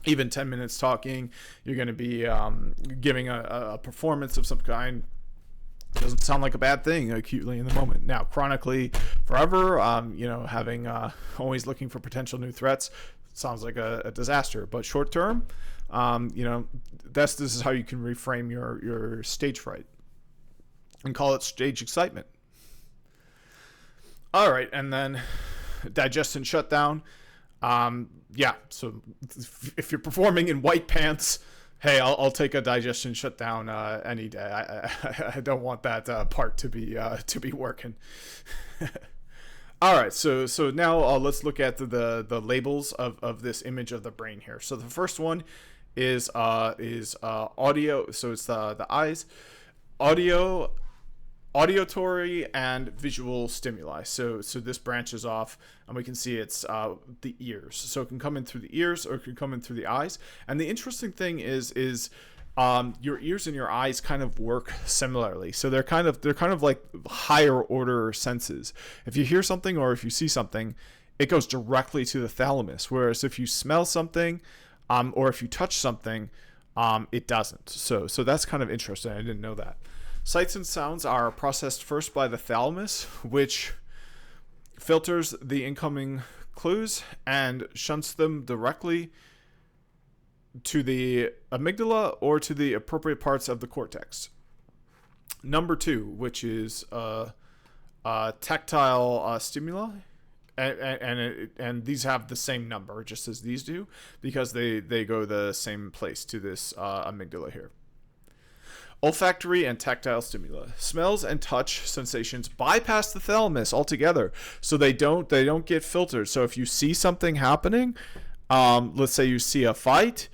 even 10 minutes talking. You're going to be giving a performance of some kind. Doesn't sound like a bad thing acutely in the moment. Now, chronically, forever, having always looking for potential new threats sounds like a disaster. But short term, this is how you can reframe your stage fright and call it stage excitement. All right, and then digestion shutdown. So if you're performing in white pants, hey, I'll take a digestion shutdown any day. I don't want that part to be working. All right, so now let's look at the labels of this image of the brain here. So the first one is audio. So it's the eyes, auditory and visual stimuli. So this branches off, and we can see it's the ears. So it can come in through the ears, or it can come in through the eyes. And the interesting thing is your ears and your eyes kind of work similarly. So they're kind of like higher order senses. If you hear something or if you see something, it goes directly to the thalamus. Whereas if you smell something, or if you touch something, it doesn't. So that's kind of interesting. I didn't know that. Sights and sounds are processed first by the thalamus, which filters the incoming clues and shunts them directly to the amygdala or to the appropriate parts of the cortex. Number 2, which is tactile stimuli, and these have the same number just as these do, because they go the same place to this amygdala here. Olfactory and tactile stimuli. Smells and touch sensations bypass the thalamus altogether, so they don't get filtered. So if you see something happening, let's say you see a fight,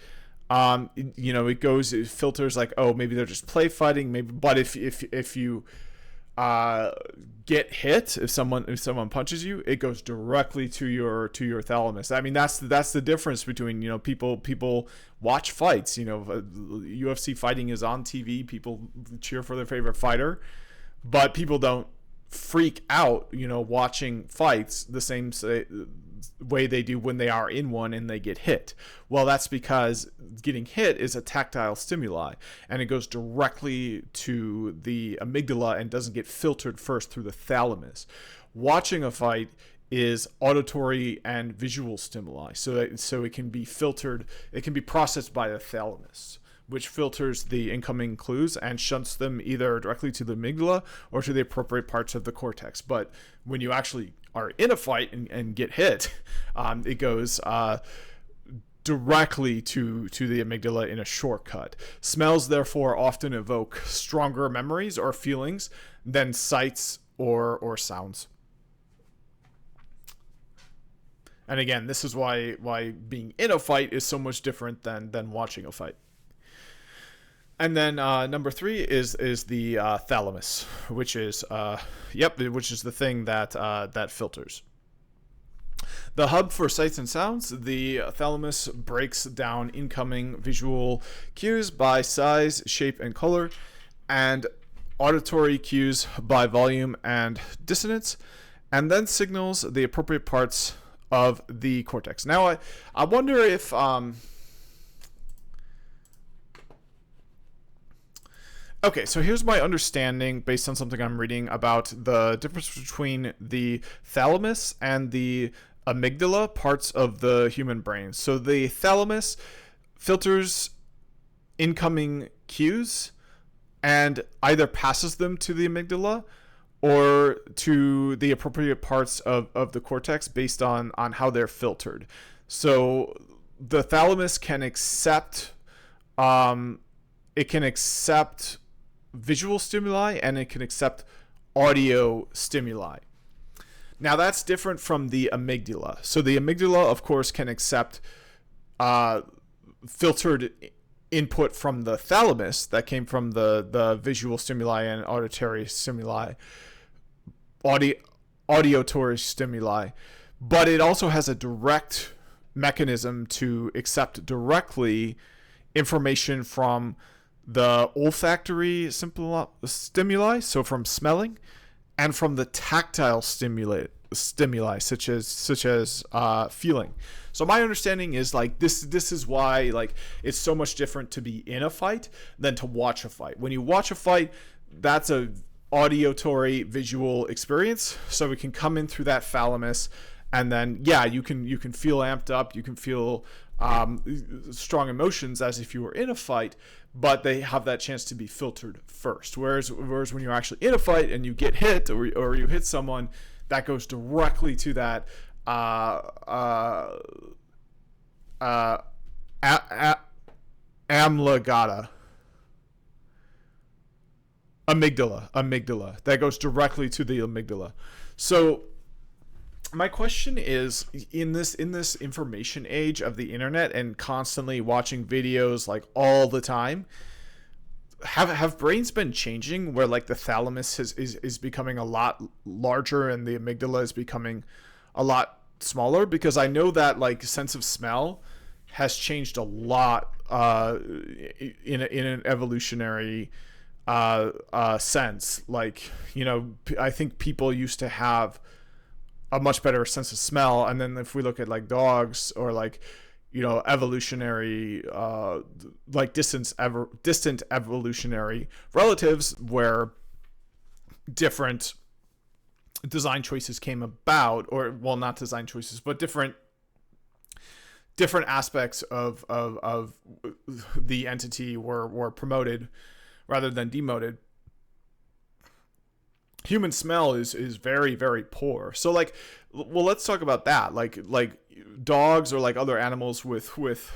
it filters like, oh, maybe they're just play fighting, maybe. But if you get hit, if someone punches you, it goes directly to your thalamus. I mean, that's the difference between people watch fights. UFC fighting is on TV. People cheer for their favorite fighter, but people don't freak out watching fights the same way they do when they are in one and they get hit. Well, that's because getting hit is a tactile stimuli, and it goes directly to the amygdala and doesn't get filtered first through the thalamus. Watching a fight is auditory and visual stimuli, so it can be filtered, it can be processed by the thalamus, which filters the incoming clues and shunts them either directly to the amygdala or to the appropriate parts of the cortex. But when you actually are in a fight and get hit, it goes directly to the amygdala in a shortcut. Smells, therefore, often evoke stronger memories or feelings than sights or sounds. And again, this is why being in a fight is so much different than watching a fight. And then number 3 is the thalamus, which is the thing that filters. The hub for sights and sounds. The thalamus breaks down incoming visual cues by size, shape, and color, and auditory cues by volume and dissonance, and then signals the appropriate parts of the cortex. Now, I wonder if okay, so here's my understanding based on something I'm reading about the difference between the thalamus and the amygdala parts of the human brain. So the thalamus filters incoming cues and either passes them to the amygdala or to the appropriate parts of the cortex based on how they're filtered. So the thalamus can accept visual stimuli, and it can accept audio stimuli. Now that's different from the amygdala. So the amygdala, of course, can accept filtered input from the thalamus that came from the visual stimuli and auditory stimuli. audio auditory stimuli, but it also has a direct mechanism to accept directly information from the olfactory stimuli, so from smelling, and from the tactile stimuli, such as feeling. So my understanding is like this is why like it's so much different to be in a fight than to watch a fight. When you watch a fight, that's a auditory visual experience, so it can come in through that thalamus, and then you can feel amped up, you can feel strong emotions as if you were in a fight, but they have that chance to be filtered first. Whereas when you're actually in a fight and you get hit or you hit someone, that goes directly to that amygdala that goes directly to the amygdala. So my question is, in this information age of the internet and constantly watching videos like all the time, have brains been changing where like the thalamus is becoming a lot larger and the amygdala is becoming a lot smaller? Because I know that like sense of smell has changed a lot in an evolutionary sense. Like, you know, I think people used to have a much better sense of smell, and then if we look at like dogs or like, you know, evolutionary like distant evolutionary relatives where different design choices came about, or well, not design choices, but different aspects of the entity were promoted rather than demoted. Human smell is very, very poor. So like, well, let's talk about that. Like dogs or like other animals with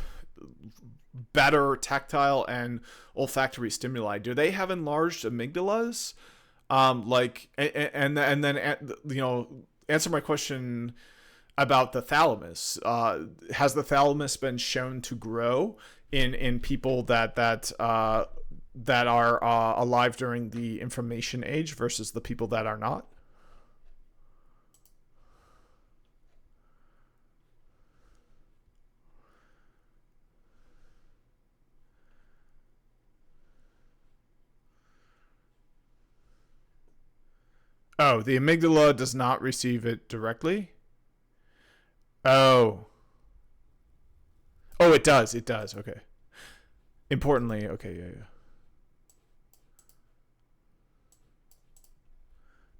better tactile and olfactory stimuli, do they have enlarged amygdalas? And then you know, answer my question about the thalamus. Has the thalamus been shown to grow in people that are alive during the information age versus the people that are not? Oh, the amygdala does not receive it directly? Oh. Oh, it does. It does. Okay. Importantly, okay, yeah.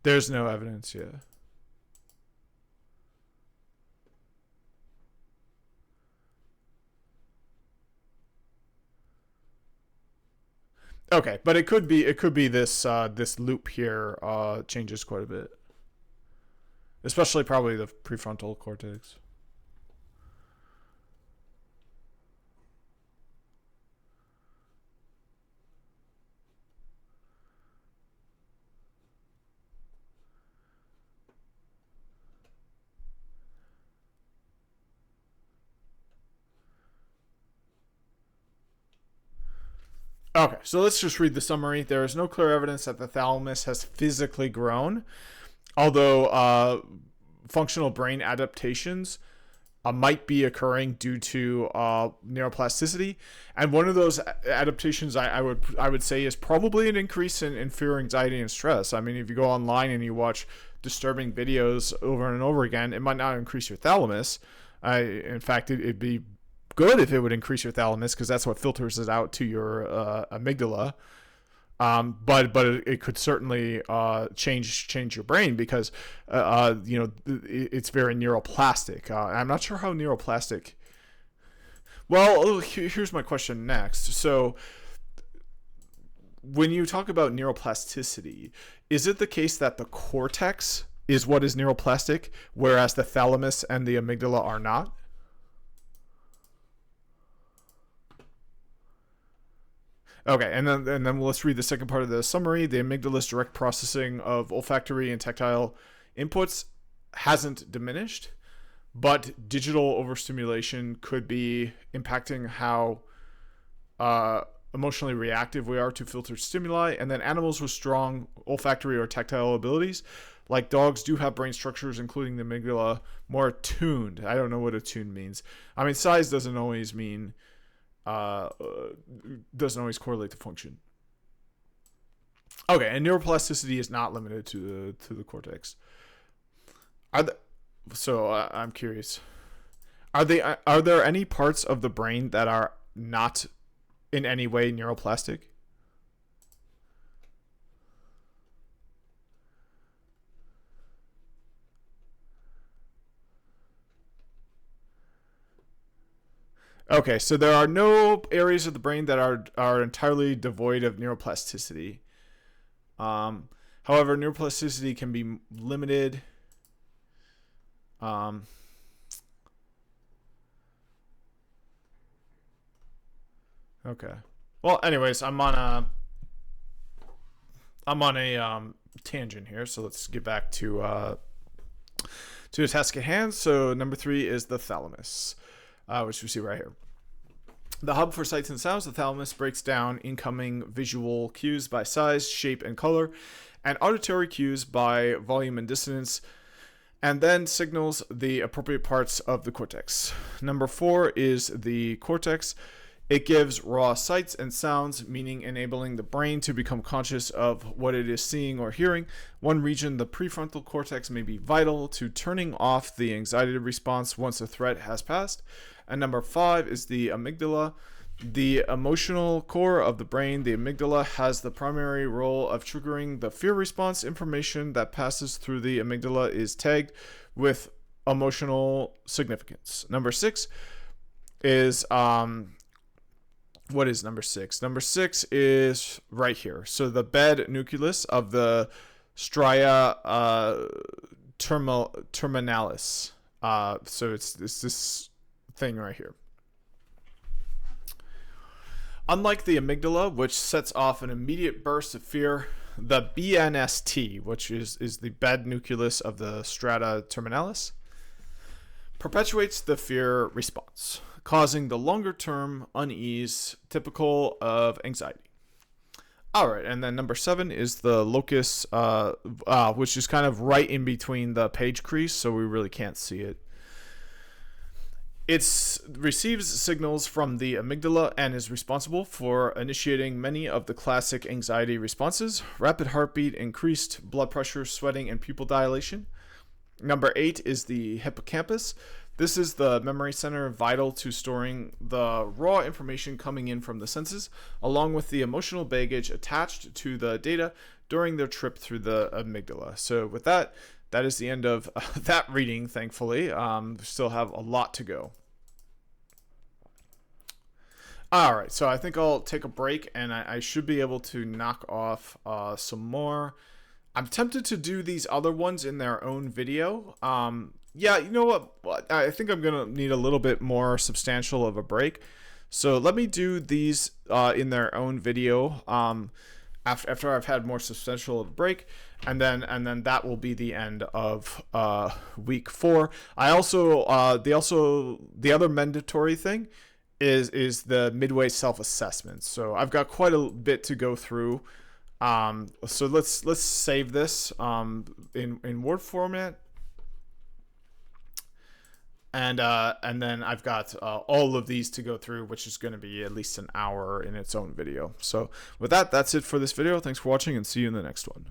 There's no evidence, yeah. Okay, but it could be this this loop here changes quite a bit, especially probably the prefrontal cortex. Okay, so let's just read the summary. There is no clear evidence that the thalamus has physically grown, although functional brain adaptations might be occurring due to neuroplasticity. And one of those adaptations I would say is probably an increase in fear, anxiety, and stress. I mean, if you go online and you watch disturbing videos over and over again, it might not increase your thalamus. In fact, it'd be good if it would increase your thalamus, because that's what filters it out to your amygdala. But it could certainly change your brain, because you know, it's very neuroplastic. I'm not sure how neuroplastic. Well, here's my question next. So when you talk about neuroplasticity, is it the case that the cortex is what is neuroplastic, whereas the thalamus and the amygdala are not? Okay, and then let's read the second part of the summary. The amygdala's direct processing of olfactory and tactile inputs hasn't diminished, but digital overstimulation could be impacting how emotionally reactive we are to filtered stimuli. And then animals with strong olfactory or tactile abilities like dogs, do have brain structures, including the amygdala, more attuned. I don't know what attuned means. I mean, size doesn't always mean, doesn't always correlate to function. Okay, and neuroplasticity is not limited to the cortex. I'm curious. Are there any parts of the brain that are not in any way neuroplastic? Okay, so there are no areas of the brain that are entirely devoid of neuroplasticity. However, neuroplasticity can be limited. Okay. Well, anyways, I'm on a tangent here, so let's get back to the task at hand. So number 3 is the thalamus, which we see right here. The hub for sights and sounds, the thalamus breaks down incoming visual cues by size, shape, and color, and auditory cues by volume and dissonance, and then signals the appropriate parts of the cortex. Number 4 is the cortex. It gives raw sights and sounds, meaning enabling the brain to become conscious of what it is seeing or hearing. One region, the prefrontal cortex, may be vital to turning off the anxiety response once a threat has passed. And number 5 is the amygdala. The emotional core of the brain, the amygdala, has the primary role of triggering the fear response. Information that passes through the amygdala is tagged with emotional significance. Number 6 is what is number 6? Number 6 is right here. So the bed nucleus of the stria terminalis. So it's this thing right here. Unlike the amygdala, which sets off an immediate burst of fear, the BNST, which is the bed nucleus of the strata terminalis, perpetuates the fear response, causing the longer-term unease typical of anxiety. All right, and then number 7 is the locus, which is kind of right in between the page crease, so we really can't see it. It receives signals from the amygdala and is responsible for initiating many of the classic anxiety responses: rapid heartbeat, increased blood pressure, sweating, and pupil dilation. Number 8 is the hippocampus. This is the memory center vital to storing the raw information coming in from the senses, along with the emotional baggage attached to the data during their trip through the amygdala. So with that, that is the end of that reading, thankfully. We still have a lot to go. All right, so I think I'll take a break, and I should be able to knock off some more. I'm tempted to do these other ones in their own video. Yeah, you know what? I think I'm going to need a little bit more substantial of a break. So let me do these in their own video after I've had more substantial of a break. And then that will be the end of week 4. I also the other mandatory thing is the midway self-assessment. So I've got quite a bit to go through. So let's save this in Word format. And then I've got all of these to go through, which is going to be at least an hour in its own video. So with that, that's it for this video. Thanks for watching, and see you in the next one.